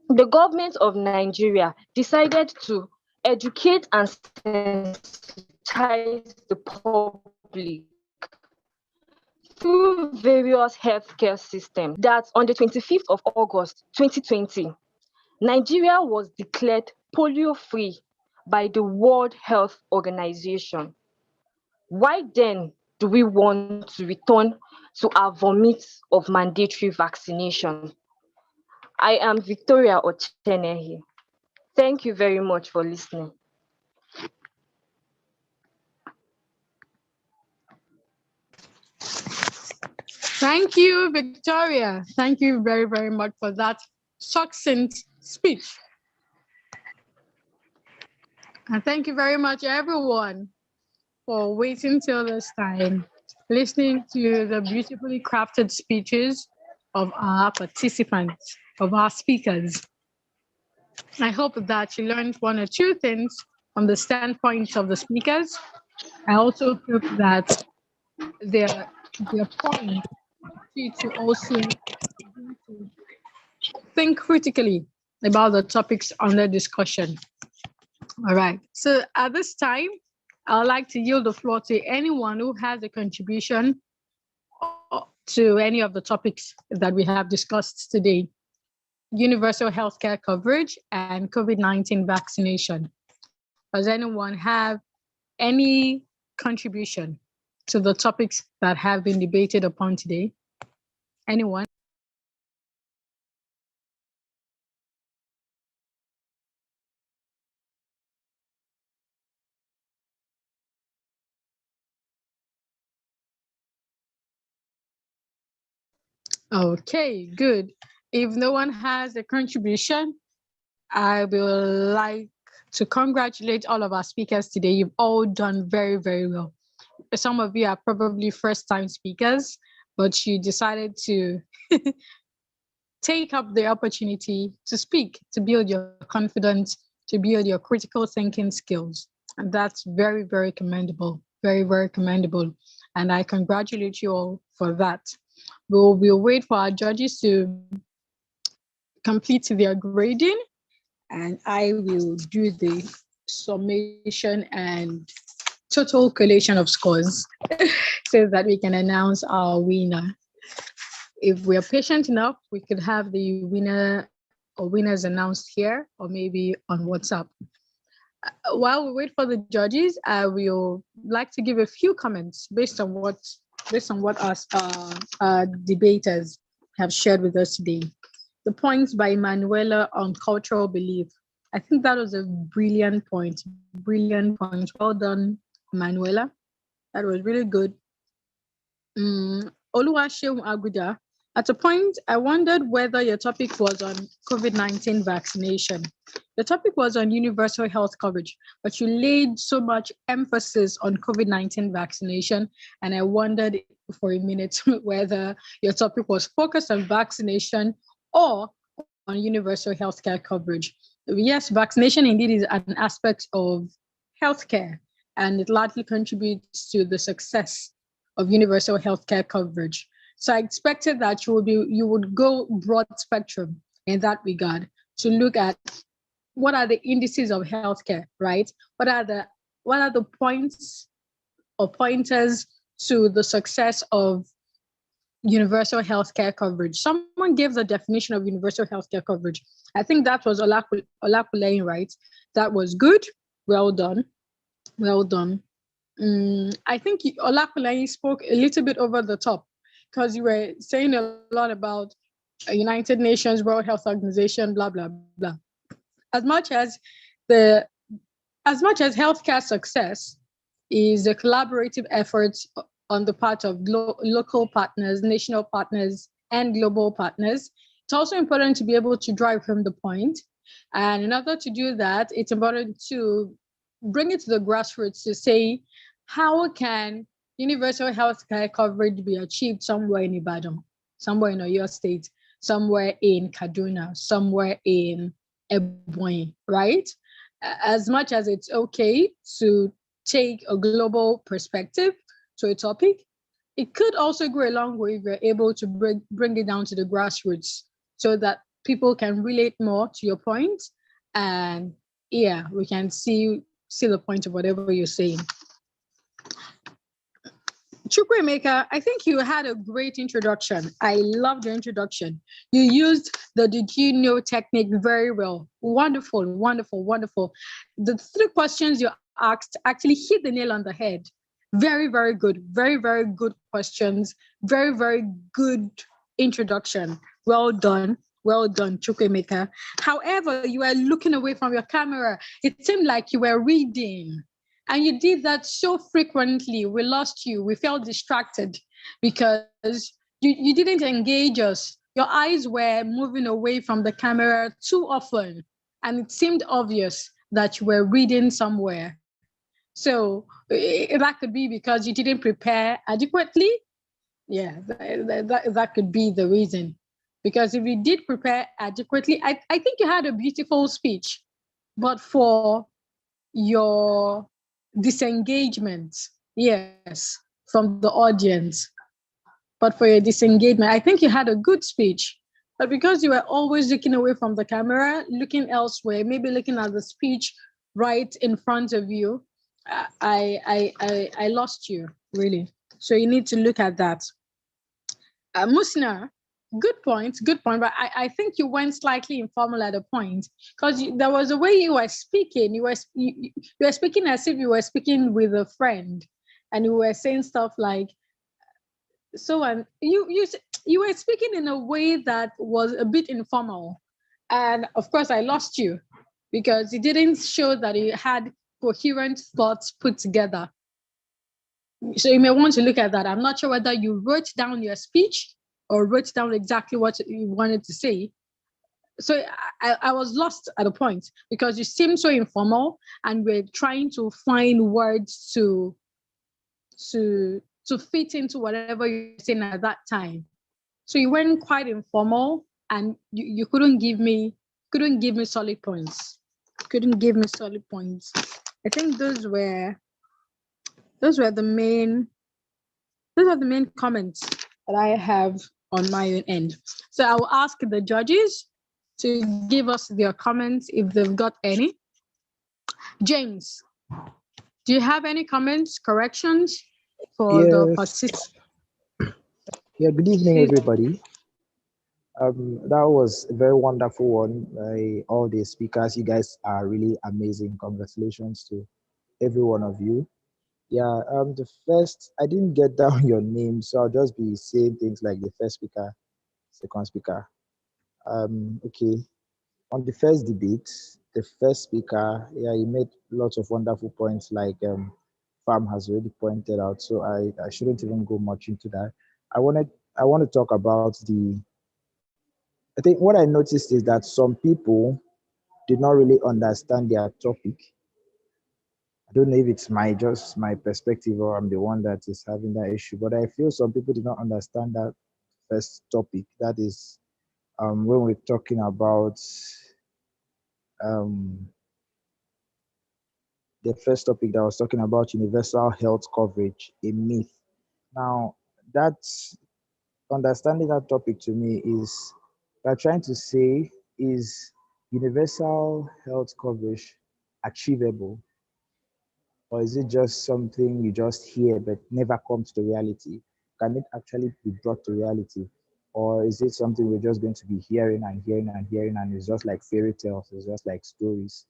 the government of Nigeria decided to educate and sensitize the public through various healthcare systems that on the 25th of August 2020, Nigeria was declared polio-free by the World Health Organization. Why then do we want to return to our vomit of mandatory vaccination? I am Victoria Ochenehi. Thank you very much for listening. Thank you, Victoria. Thank you very, very much for that succinct speech. And thank you very much, everyone, for waiting till this time, listening to the beautifully crafted speeches of our participants, of our speakers. I hope that you learned one or two things from the standpoint of the speakers. I also hope that their point to also think critically about the topics under discussion. All right. So at this time, I would like to yield the floor to anyone who has a contribution to any of the topics that we have discussed today: universal healthcare coverage and COVID-19 vaccination. Does anyone have any contribution to the topics that have been debated upon today? Anyone? Okay, good. If no one has a contribution, I will like to congratulate all of our speakers today. You've all done very, very well. Some of you are probably first-time speakers, but you decided to take up the opportunity to speak, to build your confidence, to build your critical thinking skills. And that's very, very commendable, very, very commendable. And I congratulate you all for that. We'll wait for our judges to complete their grading, and I will do the summation and total collation of scores so that we can announce our winner. If we're patient enough, we could have the winner or winners announced here or maybe on WhatsApp. While we wait for the judges, I will like to give a few comments based on what our debaters have shared with us today. The points by Manuela on cultural belief. I think that was a brilliant point. Brilliant point. Well done, Manuela. That was really good. Oluwaseun Aguda, at a point, I wondered whether your topic was on COVID-19 vaccination. The topic was on universal health coverage, but you laid so much emphasis on COVID-19 vaccination, and I wondered for a minute whether your topic was focused on vaccination or on universal healthcare coverage. Yes, vaccination indeed is an aspect of healthcare, and it largely contributes to the success of universal healthcare coverage. So I expected that you would go broad spectrum in that regard to look at what are the indices of healthcare, right? What are the points or pointers to the success of universal healthcare coverage? Someone gave the definition of universal healthcare coverage. I think that was Olakuleyin, right? That was good. Well done. Well done. I think Olakuleyin spoke a little bit over the top because you were saying a lot about United Nations, World Health Organization, blah, blah, blah. As much as healthcare success is a collaborative effort on the part of local partners, national partners, and global partners, it's also important to be able to drive home the point. And in order to do that, it's important to bring it to the grassroots to say, how can universal healthcare coverage be achieved somewhere in Ibadan, somewhere in Oyo State, somewhere in Kaduna, somewhere in Ebonyi, right? As much as it's okay to take a global perspective to a topic, it could also go a long way if you're able to bring it down to the grassroots so that people can relate more to your point. And yeah, we can see the point of whatever you're saying. Chukwemeka, I think you had a great introduction. I loved your introduction. You used the did you know technique very well. Wonderful, wonderful, wonderful. The three questions you asked actually hit the nail on the head. Very, very good. Very, very good questions. Very, very good introduction. Well done. Well done, Chukwemeka. However, you were looking away from your camera. It seemed like you were reading. And you did that so frequently. We lost you. We felt distracted because you didn't engage us. Your eyes were moving away from the camera too often. And it seemed obvious that you were reading somewhere. So that could be because you didn't prepare adequately. Yeah, that could be the reason. Because if you did prepare adequately, I think you had a beautiful speech. But for your disengagement, yes, from the audience. But for your disengagement, I think you had a good speech. But because you were always looking away from the camera, looking elsewhere, maybe looking at the speech right in front of you, I lost you, really. So you need to look at that. Musna, good point, good point. But I think you went slightly informal at a point because there was a way you were speaking. You were speaking as if you were speaking with a friend, and you were saying stuff like, "So," and you were speaking in a way that was a bit informal, and of course I lost you because it didn't show that you had coherent thoughts put together. So you may want to look at that. I'm not sure whether you wrote down your speech or wrote down exactly what you wanted to say. So I was lost at a point because you seemed so informal and we're trying to find words to fit into whatever you're saying at that time. So you went quite informal and you couldn't give me solid points. Couldn't give me solid points. I think those are the main comments that I have on my own end. So I will ask the judges to give us their comments if they've got any. James, do you have any comments, corrections for the Yes. participants? Yeah, good evening, everybody. That was a very wonderful one by all the speakers. You guys are really amazing. Congratulations to every one of you. Yeah, the first, I didn't get down your name, so I'll just be saying things like the first speaker, second speaker. Okay. On the first debate, the first speaker, yeah, he made lots of wonderful points like Farm has already pointed out, so I shouldn't even go much into that. I want to talk about I think what I noticed is that some people did not really understand their topic. I don't know if it's just my perspective or I'm the one that is having that issue, but I feel some people did not understand that first topic. That is when we're talking about um, the first topic that was talking about universal health coverage, a myth. Now, that's understanding that topic to me is they're trying to say, is universal health coverage achievable, or is it just something you just hear but never comes to reality? Can it actually be brought to reality, or is it something we're just going to be hearing and hearing and hearing, and it's just like fairy tales, it's just like stories?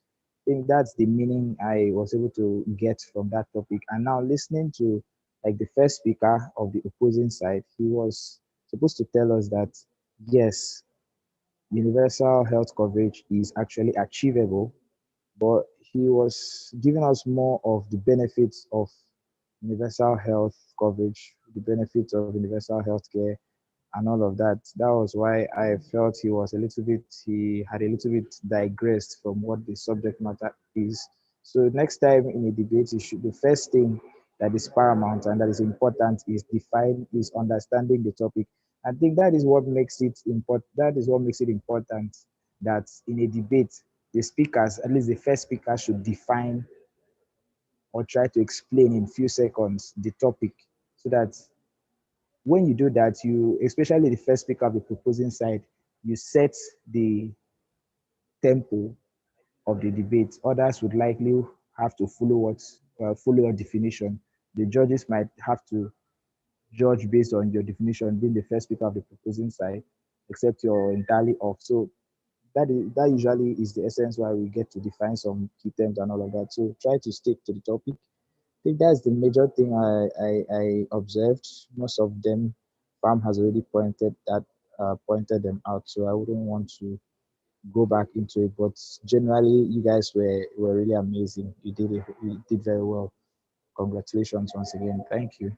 I think that's the meaning I was able to get from that topic. And now listening to like the first speaker of the opposing side, he was supposed to tell us that yes, universal health coverage is actually achievable, but he was giving us more of the benefits of universal health coverage, the benefits of universal health care, and all of that. That was why I felt he had a little bit digressed from what the subject matter is. So next time in a debate, the first thing that is paramount and that is important is understanding the topic. I think that is what makes it important. That is what makes it important that in a debate, the speakers, at least the first speaker, should define or try to explain in few seconds the topic so that when you do that, you, especially the first speaker of the proposing side, you set the tempo of the debate. Others would likely have to follow follow your definition. The judges might have to judge based on your definition being the first speaker of the proposing side, except you're entirely off. So that usually is the essence why we get to define some key terms and all of that. So try to stick to the topic. I think that's the major thing I observed. Most of them, Pam has already pointed them out. So I wouldn't want to go back into it. But generally, you guys were really amazing. You did very well. Congratulations once again. Thank you.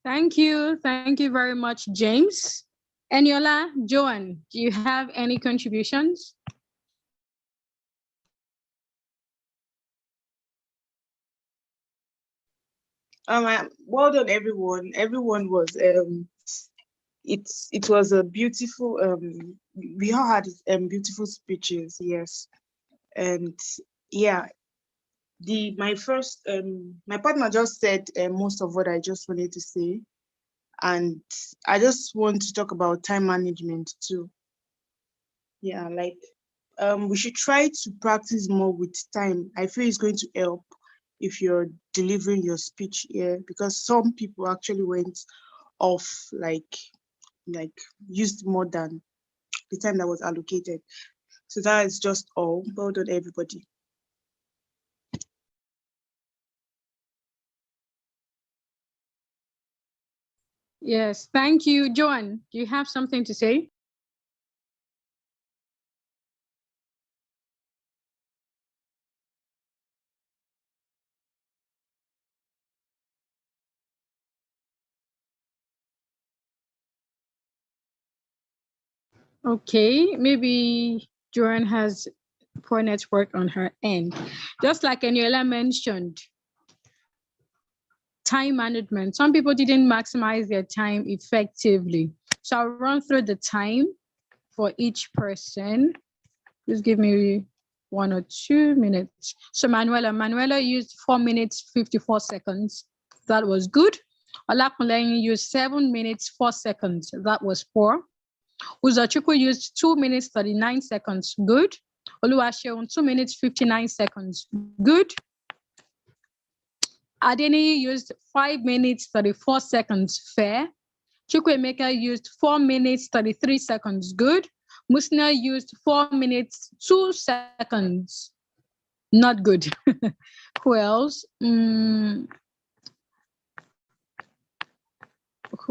Thank you. Thank you very much, James. Eniola, Joan, do you have any contributions? Well done, everyone. Everyone was it was a beautiful we all had beautiful speeches, yes. And yeah, my partner just said most of what I just wanted to say. And I just want to talk about time management too. Yeah, like we should try to practice more with time. I feel it's going to help if you're delivering your speech here, because some people actually went off, like used more than the time that was allocated. So that is just all. Well done, everybody. Yes, thank you. Joan, do you have something to say? Okay, maybe Joan has poor network on her end. Just like Eniola mentioned, time management. Some people didn't maximize their time effectively. So I'll run through the time for each person. Just give me 1 or 2 minutes. So Manuela used 4 minutes, 54 seconds. That was good. Olakunleyin used 7 minutes, 4 seconds. That was poor. Uzochukwu used 2 minutes, 39 seconds. Good. Oluwaseun, 2 minutes, 59 seconds. Good. Adeni used 5 minutes, 34 seconds. Fair. Chukwemeka used 4 minutes, 33 seconds. Good. Musna used 4 minutes, 2 seconds. Not good. Who else? Who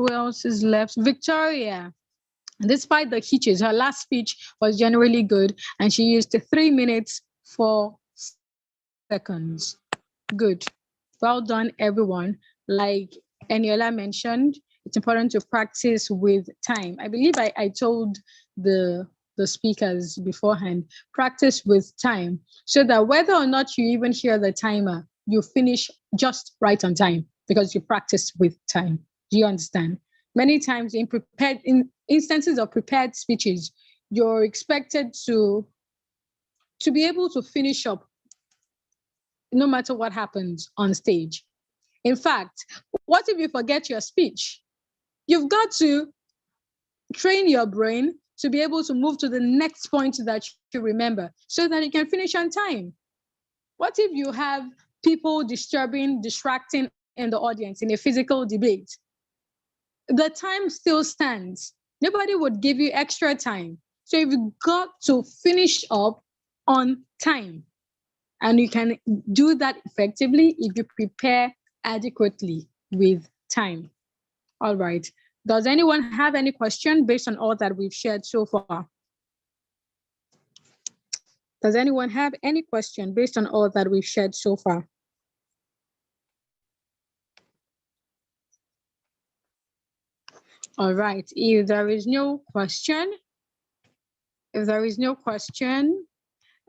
else is left? Victoria. Despite the hitches, her last speech was generally good, and she used 3 minutes, 4 seconds. Good. Well done, everyone. Like Eniola mentioned, it's important to practice with time. I believe I told the speakers beforehand, practice with time, so that whether or not you even hear the timer, you finish just right on time because you practice with time. Do you understand? Many times in instances of prepared speeches, you're expected to be able to finish up no matter what happens on stage. In fact, what if you forget your speech? You've got to train your brain to be able to move to the next point that you remember so that you can finish on time. What if you have people distracting in the audience in a physical debate? The time still stands. Nobody would give you extra time. So you've got to finish up on time. And you can do that effectively if you prepare adequately with time. All right. Does anyone have any question based on all that we've shared so far? Does anyone have any question based on all that we've shared so far? All right. If there is no question,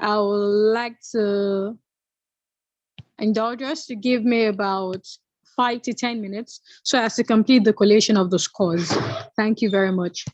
I would like to indulge us to give me about 5 to 10 minutes so as to complete the collation of the scores. Thank you very much.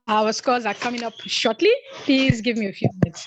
Our scores are coming up shortly. Please give me a few minutes.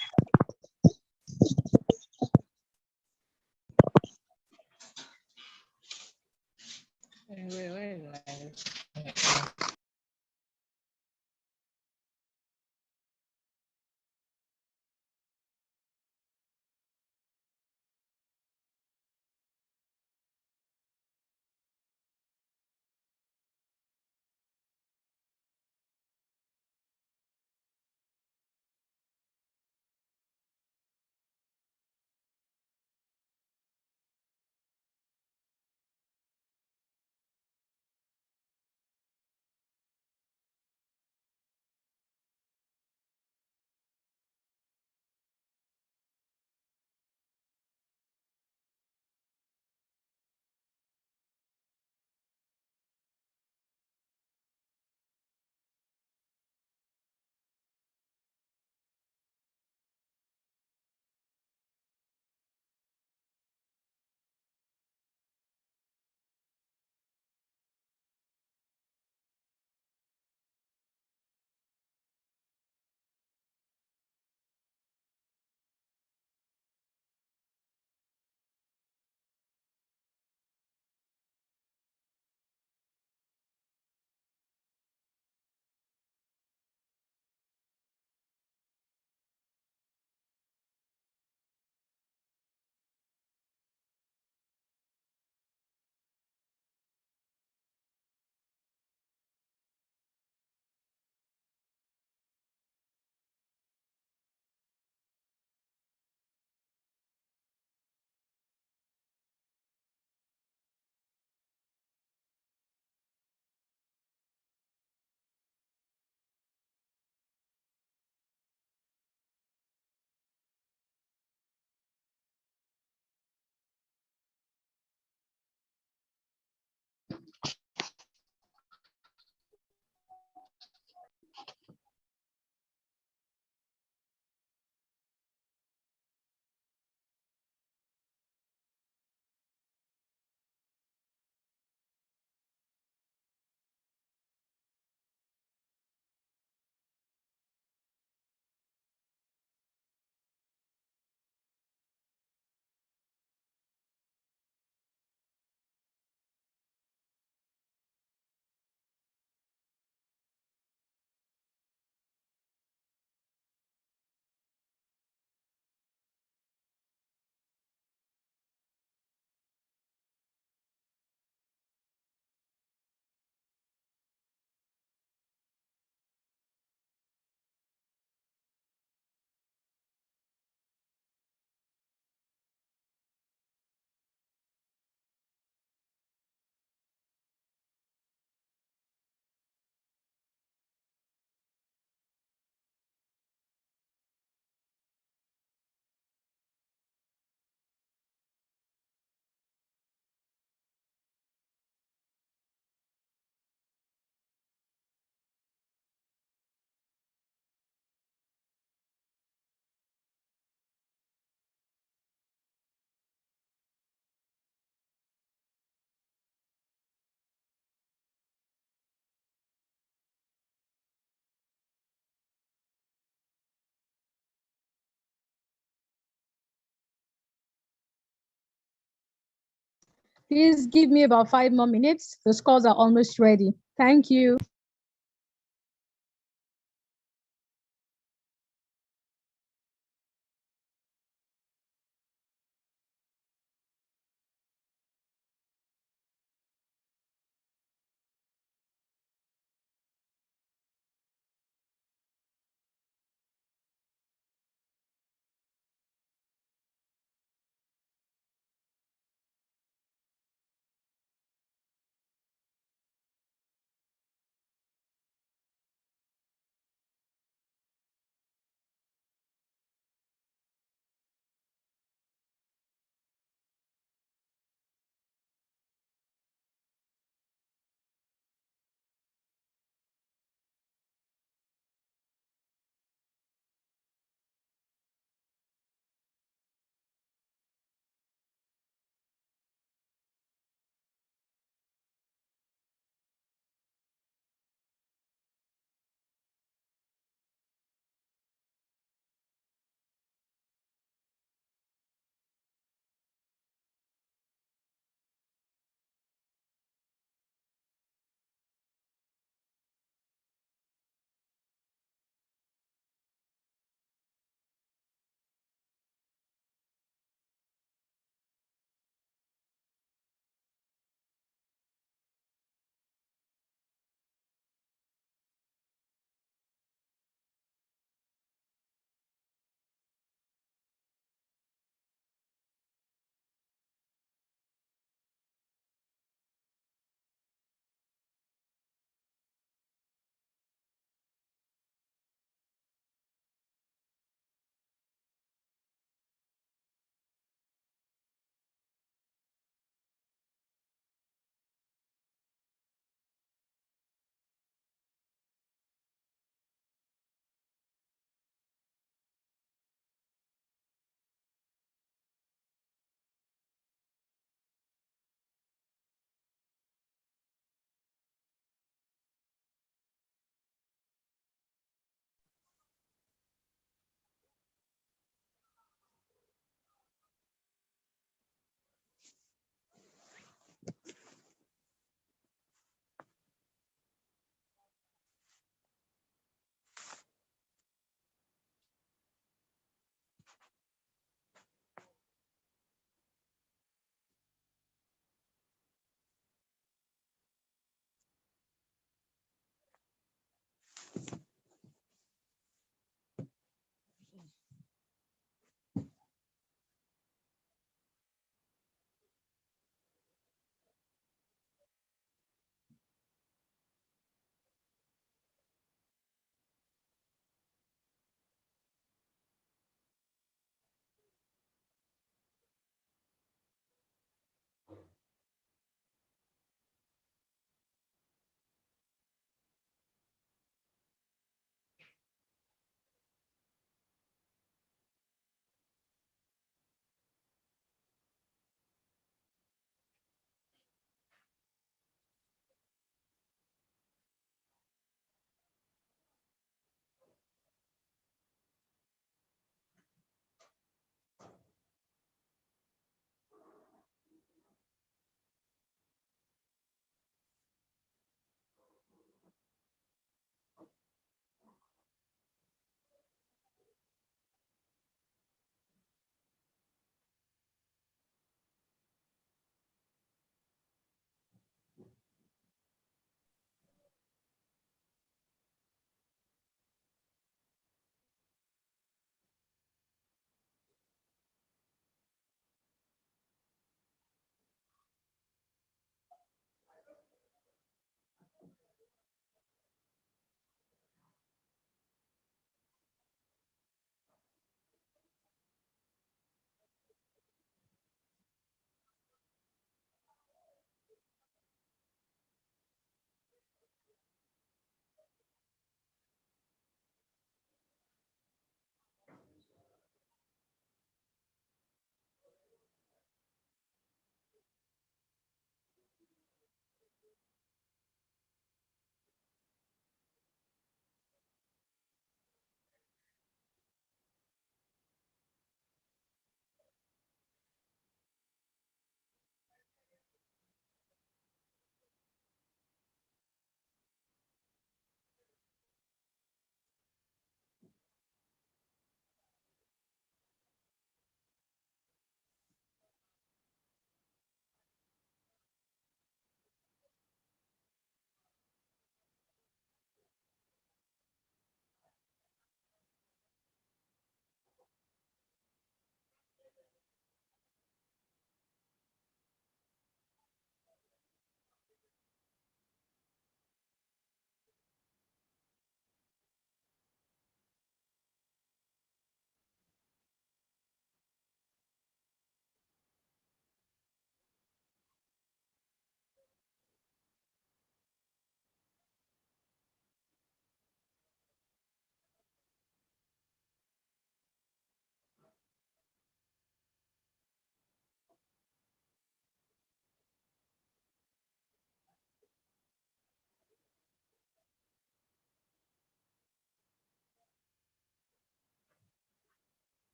Please give me about 5 more minutes. The scores are almost ready. Thank you.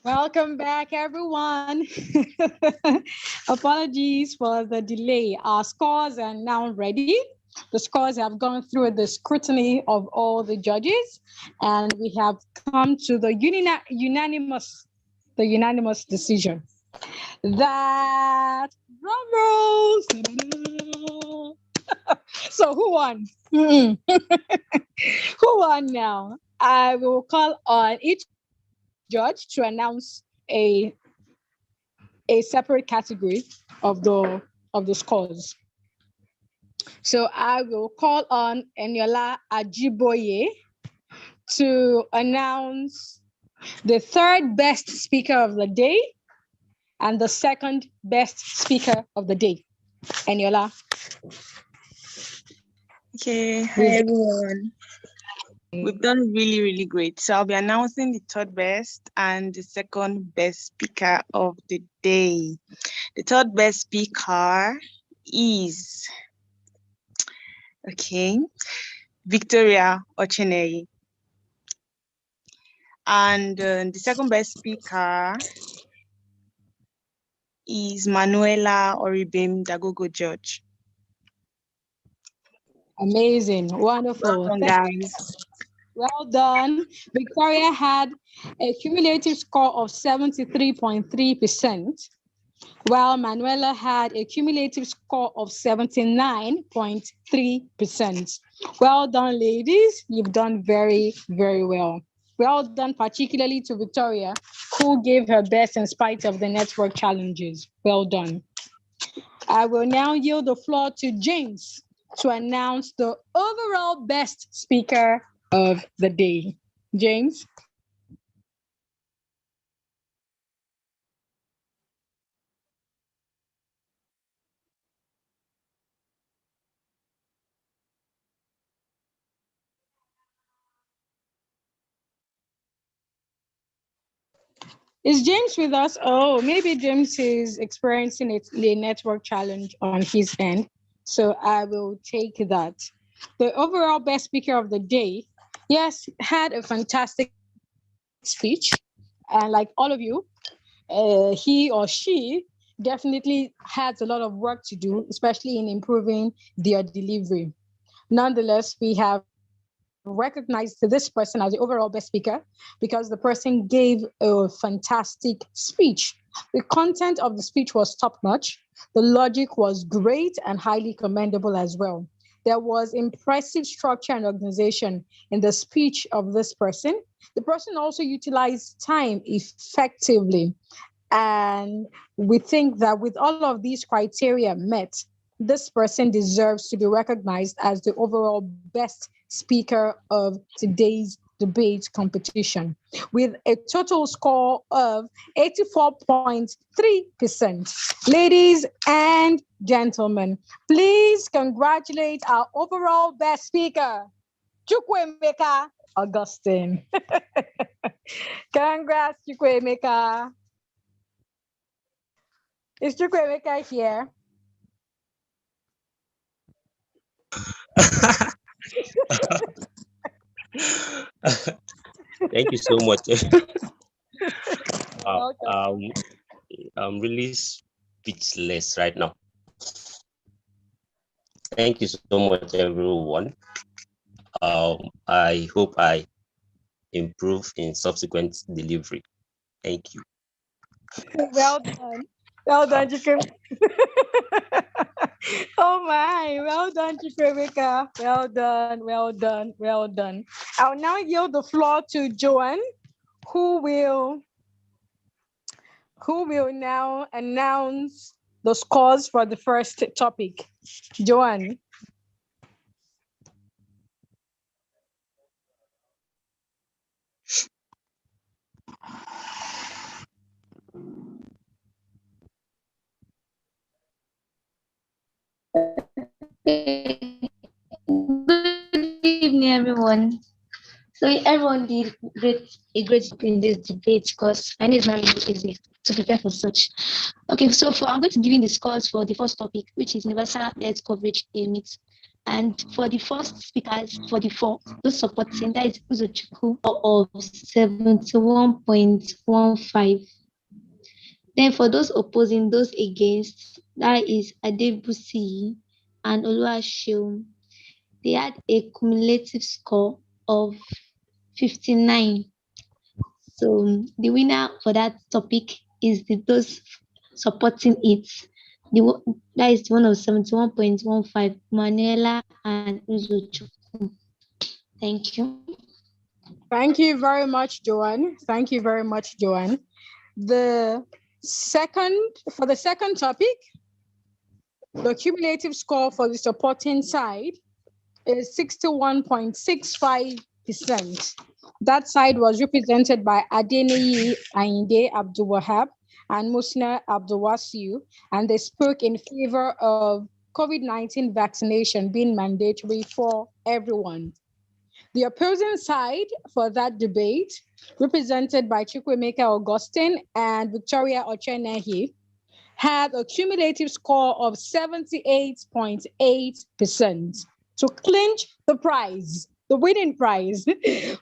Welcome back, everyone. Apologies for the delay. Our scores are now ready. The scores have gone through the scrutiny of all the judges, and we have come to the unanimous decision that drum rolls. So who won? Who won now? I will call on each judge to announce a separate category of the scores. So I will call on Eniola Ajiboye to announce the third best speaker of the day and the second best speaker of the day. Eniola. Okay, hi everyone. We've done really, really great. So I'll be announcing the third best and the second best speaker of the day. The third best speaker is, Victoria Ochenei. And the second best speaker is Manuela Oribim Dagogo George. Amazing, wonderful. Well done, guys. Well done. Victoria had a cumulative score of 73.3%, while Manuela had a cumulative score of 79.3%. Well done, ladies. You've done very, very well. Well done, particularly to Victoria, who gave her best in spite of the network challenges. Well done. I will now yield the floor to James to announce the overall best speaker of the day. James? Is James with us? Oh, maybe James is experiencing a network challenge on his end. So I will take that. The overall best speaker of the day, yes, had a fantastic speech. And like all of you, he or she definitely has a lot of work to do, especially in improving their delivery. Nonetheless, we have recognized this person as the overall best speaker because the person gave a fantastic speech. The content of the speech was top-notch. The logic was great and highly commendable as well. There was impressive structure and organization in the speech of this person. The person also utilized time effectively. And we think that with all of these criteria met, this person deserves to be recognized as the overall best speaker of today's debate competition with a total score of 84.3%. Ladies and gentlemen, please congratulate our overall best speaker, Chukwuemeka Augustine. Congrats, Chukwuemeka. Is Chukwuemeka here? Thank you so much. I'm really speechless right now. Thank you so much, everyone. I hope I improve in subsequent delivery. Thank you. Well done. Well done, Chukwuemeka. Oh my, well done, Chukwuemeka. Well done, well done, well done. I'll now yield the floor to Joanne, who will now announce the scores for the first topic. Joanne. Good evening, everyone. So everyone did a great job in this debate because I know it's not really easy to prepare for such. Okay, so I'm going to give you the scores for the first topic, which is universal health coverage limits. And for the first speakers, for the four, those supporting, that is Uzochukwu of 71.15. Then for those opposing, those against, that is Adebusi and Oluwaseun. They had a cumulative score of 59. So the winner for that topic is those supporting it. That is the one of 71.15, Manuela and Uzochukwu. Thank you. Thank you very much, Joanne. Thank you very much, Joanne. For the second topic, the cumulative score for the supporting side is 61.65%. That side was represented by Adeniyi Ayinde Abdulwahab and Musna Abdulwasiu, and they spoke in favor of COVID-19 vaccination being mandatory for everyone. The opposing side for that debate, represented by Chukwuemeka Augustine and Victoria Ochenehi, had a cumulative score of 78.8% to clinch the prize, the winning prize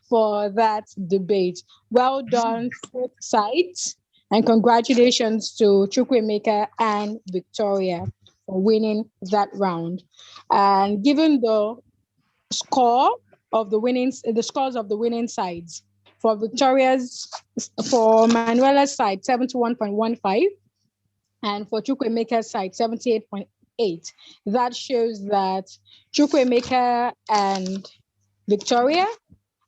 for that debate. Well done, both sides, and congratulations to Chukwuemeka and Victoria for winning that round. And given the scores of the winning sides, for Manuela's side, 71.15, and for Chukwuemeka's side, 78.8. That shows that Chukwuemeka and Victoria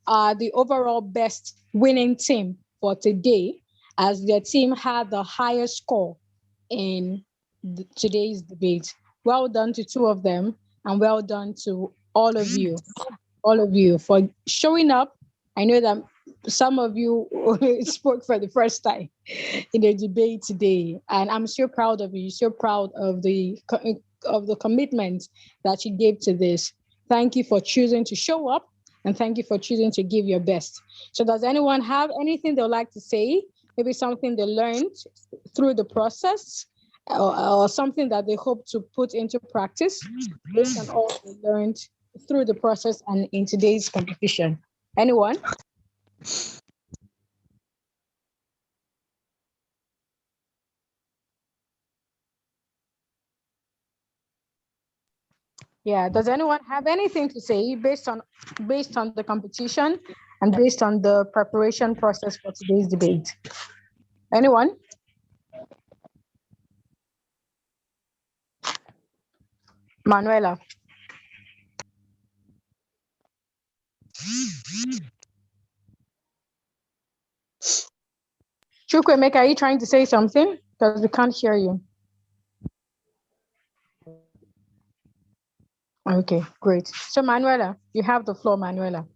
are the overall best winning team for today, as their team had the highest score in today's debate. Well done to two of them, and well done to all of you for showing up. I know that some of you spoke for the first time in the debate today, and I'm so proud of you, so proud of the commitment that you gave to this. Thank you for choosing to show up, and thank you for choosing to give your best. So does anyone have anything they'd like to say? Maybe something they learned through the process, or something that they hope to put into practice based on all they learned through the process and in today's competition. Anyone? Yeah, does anyone have anything to say based on the competition and based on the preparation process for today's debate? Anyone? Manuela. Chukwuemeka, are you trying to say something? Because we can't hear you. Okay, great. So Manuela, you have the floor, Manuela.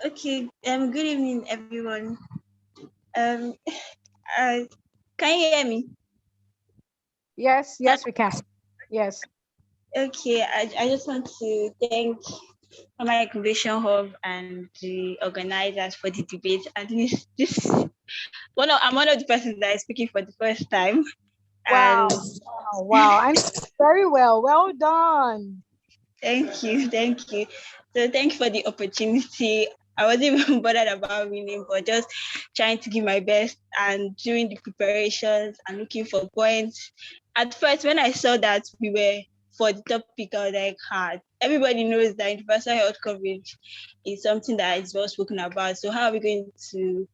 Okay, good evening, everyone. Can you hear me? Yes, we can. Yes. Okay, I just want to thank my Incubation Hub and the organizers for the debate. At least I'm one of the persons that is speaking for the first time. Wow, wow. I'm very well. Well done. Thank you. So thank you for the opportunity. I wasn't even bothered about winning, but just trying to give my best and during the preparations and looking for points. At first, when I saw that we were for the topic, I was like, everybody knows that universal health coverage is something that is well spoken about. So how are we going to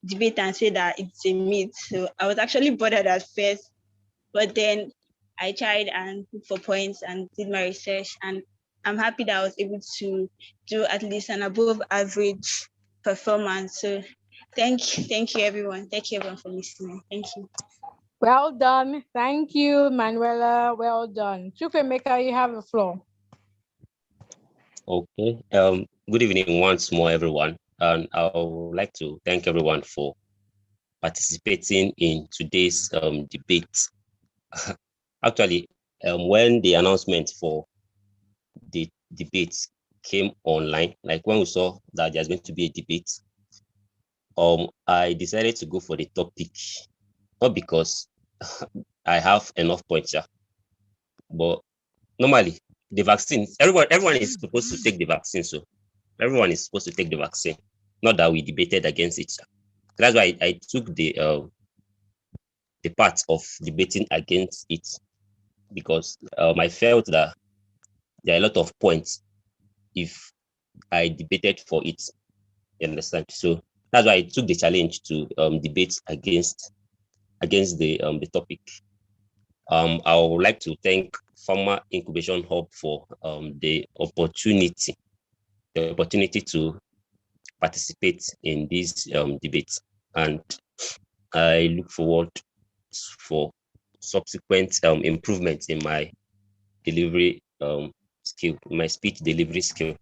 debate and say that it's a myth? So I was actually bothered at first, but then I tried and looked for points and did my research, and I'm happy that I was able to do at least an above average performance. So thank you everyone. Thank you everyone for listening. Thank you. Well done. Thank you, Manuela. Well done. Chukwuemeka, you have the floor. Okay. Good evening once more, everyone. And I would like to thank everyone for participating in today's debate. Actually, when the announcement for the debate came online, like when we saw that there's going to be a debate, I decided to go for the topic, not because I have enough points, yeah. But normally, the vaccine, everyone is supposed to take the vaccine. So everyone is supposed to take the vaccine. Not that we debated against it. Yeah. That's why I took the part of debating against it, because I felt that there are a lot of points if I debated for it. You understand? So that's why I took the challenge to debate against the topic. I would like to thank Farmer Incubation Hub for the opportunity to participate in this debate, and I look forward for subsequent improvements in my delivery skill, my speech delivery skill.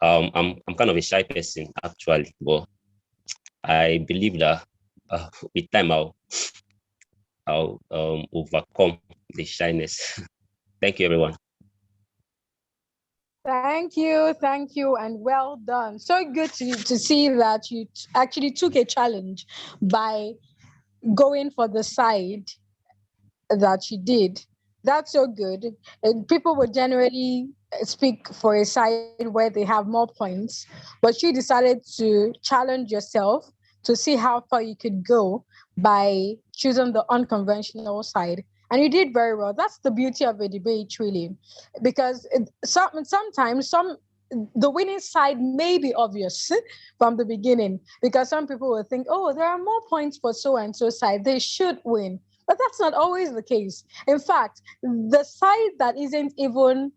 I'm kind of a shy person actually, but I believe that with time I'll overcome the shyness. Thank you, everyone. Thank you, and well done. So good to see that you actually took a challenge by going for the side that you did. That's so good. And people would generally speak for a side where they have more points, but you decided to challenge yourself to see how far you could go by choosing the unconventional side. And you did very well. That's the beauty of a debate, really, because sometimes the winning side may be obvious from the beginning, because some people will think, oh, there are more points for so and so side, they should win. But that's not always the case. In fact, the side that isn't even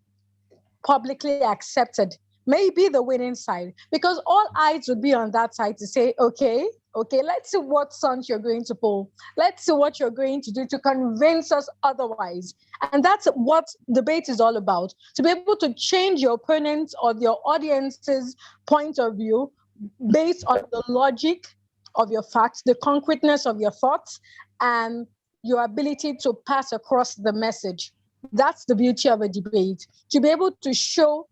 publicly accepted may be the winning side, because all eyes would be on that side to say, okay, let's see what sons you're going to pull. Let's see what you're going to do to convince us otherwise. And that's what debate is all about, to be able to change your opponent's or your audience's point of view based on the logic of your facts, the concreteness of your thoughts, and your ability to pass across the message. That's the beauty of a debate, to be able to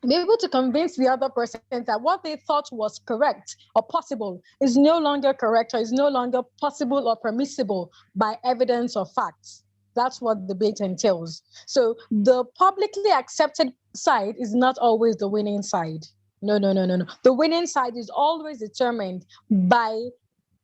be able to convince the other person that what they thought was correct or possible is no longer correct, or is no longer possible or permissible by evidence or facts. That's what debate entails. So the publicly accepted side is not always the winning side. No. The winning side is always determined by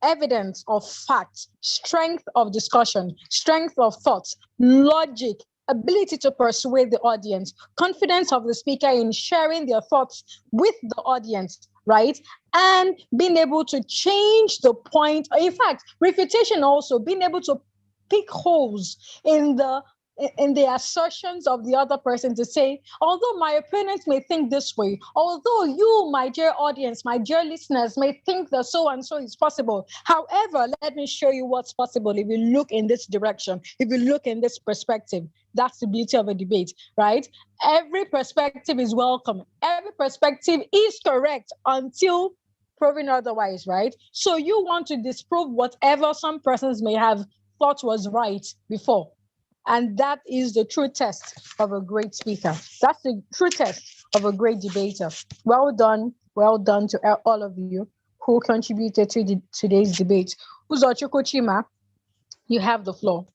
evidence of fact, strength of discussion, strength of thought, logic, ability to persuade the audience, confidence of the speaker in sharing their thoughts with the audience, right? And being able to change the point. In fact, refutation also, being able to pick holes in the assertions of the other person to say, although my opponents may think this way, although you, my dear audience, my dear listeners, may think that so and so is possible. However, let me show you what's possible if you look in this direction, if you look in this perspective. That's the beauty of a debate, right? Every perspective is welcome. Every perspective is correct until proven otherwise, right? So you want to disprove whatever some persons may have thought was right before. And that is the true test of a great speaker. That's the true test of a great debater. Well done to all of you who contributed to today's debate. Uzochukwu Chima, you have the floor.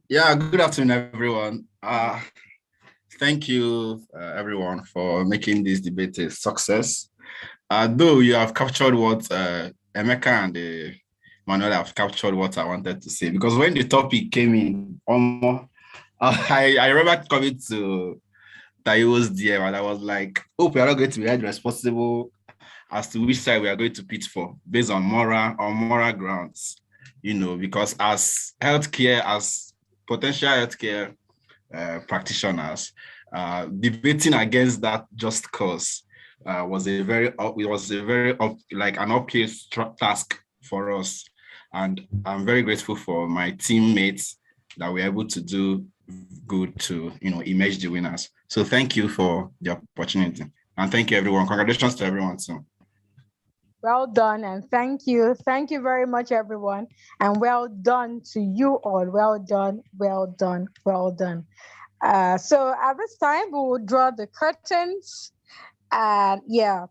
Yeah, good afternoon, everyone. Thank you, everyone, for making this debate a success. Though you have captured what Emeka and Manuel have captured what I wanted to say, because when the topic came in, I remember coming to Taiwo's DM and I was like, hope we are not going to be held responsible as to which side we are going to pitch for based on moral grounds, because as potential healthcare practitioners, debating against that just cause was a very like an uphill task for us. And I'm very grateful for my teammates that we're able to do good to, emerge the winners. So thank you for the opportunity. And thank you, everyone. Congratulations to everyone too. Well done, and thank you. Thank you very much, everyone. And well done to you all. Well done. So at this time, we will draw the curtains and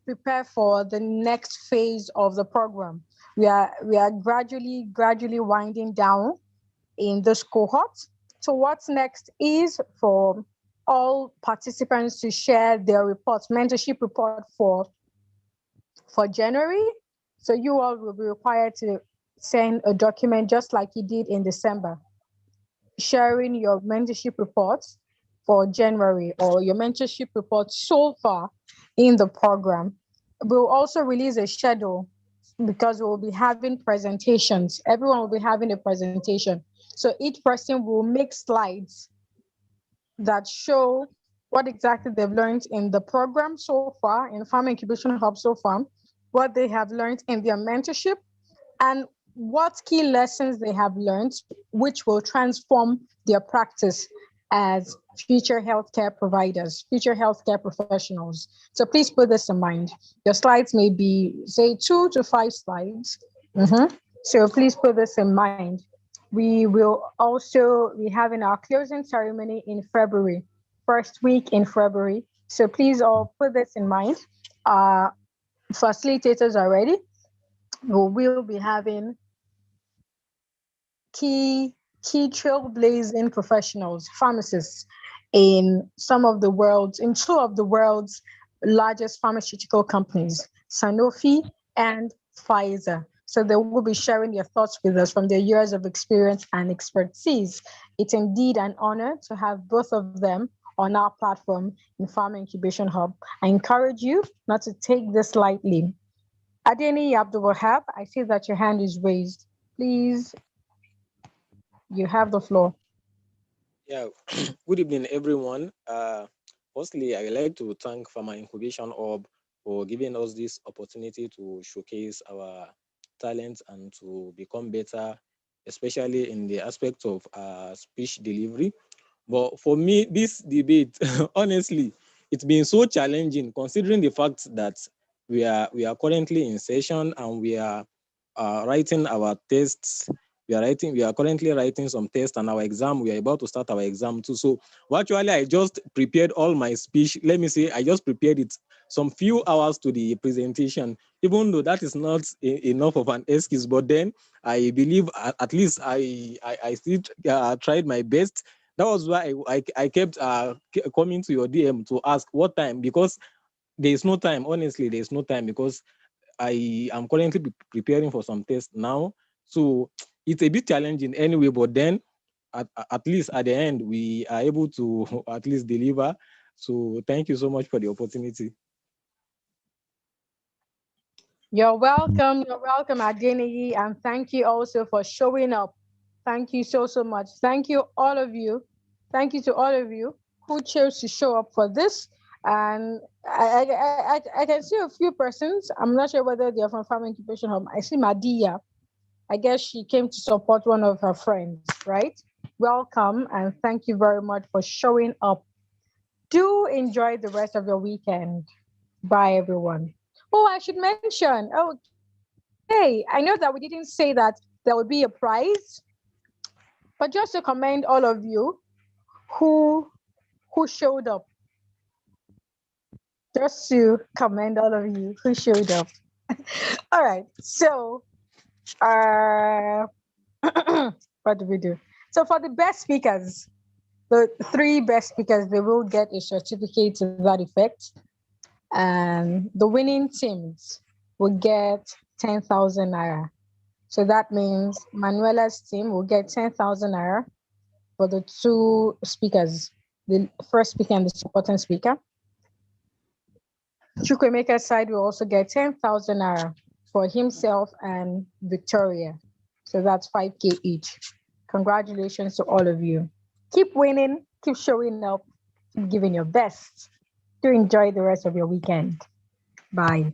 prepare for the next phase of the program. We are gradually winding down in this cohort. So what's next is for all participants to share their reports, mentorship report for January. So you all will be required to send a document just like you did in December, sharing your mentorship reports for January or your mentorship report so far in the program. We'll also release a schedule because we'll be having presentations. Everyone will be having a presentation. So each person will make slides that show what exactly they've learned in the program so far, in Farm Incubation Hub so far, what they have learned in their mentorship, and what key lessons they have learned, which will transform their practice as future healthcare providers, future healthcare professionals. So please put this in mind. Your slides may be, say, 2 to 5 slides. So please put this in mind. We will also be having our closing ceremony in February, first week in February. So please all put this in mind. Facilitators are ready. We will be having key trailblazing professionals, pharmacists in two of the world's largest pharmaceutical companies, Sanofi and Pfizer. So they will be sharing their thoughts with us from their years of experience and expertise. It's indeed an honor to have both of them on our platform in Farm Incubation Hub. I encourage you not to take this lightly. Adeni Abdul Wahab, I see that your hand is raised. Please, you have the floor. Yeah, good evening, everyone. Firstly, I would like to thank Farmer Incubation Hub for giving us this opportunity to showcase our talents and to become better, especially in the aspect of speech delivery. But for me, this debate, honestly, it's been so challenging considering the fact that we are currently in session and we are writing our tests. We are currently writing some tests and our exam. We are about to start our exam too. So virtually, I just prepared all my speech. Let me say, I just prepared it some few hours to the presentation, even though that is not enough of an excuse. But then I believe at least I still tried my best. That was why I kept coming to your DM to ask what time, because there is no time. Honestly, there is no time because I am currently preparing for some tests now. So it's a bit challenging anyway, but then at least at the end, we are able to at least deliver. So thank you so much for the opportunity. You're welcome, Adeniyi, and thank you also for showing up. Thank you so much. Thank you, all of you. Thank you to all of you who chose to show up for this. And I can see a few persons. I'm not sure whether they're from Farm Incubation Hub. I see Madia. I guess she came to support one of her friends, right? Welcome, and thank you very much for showing up. Do enjoy the rest of your weekend. Bye, everyone. Oh, I should mention. Okay, I know that we didn't say that there would be a prize, but just to commend all of you who showed up. Just to commend all of you who showed up. All right, so what do we do? So for the best speakers, the 3 best speakers, they will get a certificate to that effect. And the winning teams will get 10,000 naira. So that means Manuela's team will get 10,000 naira for the 2 speakers, the first speaker and the supporting speaker. Chukwemeka's side will also get 10,000 naira for himself and Victoria. So that's 5K each. Congratulations to all of you. Keep winning, keep showing up, keep giving your best. Do enjoy the rest of your weekend. Bye.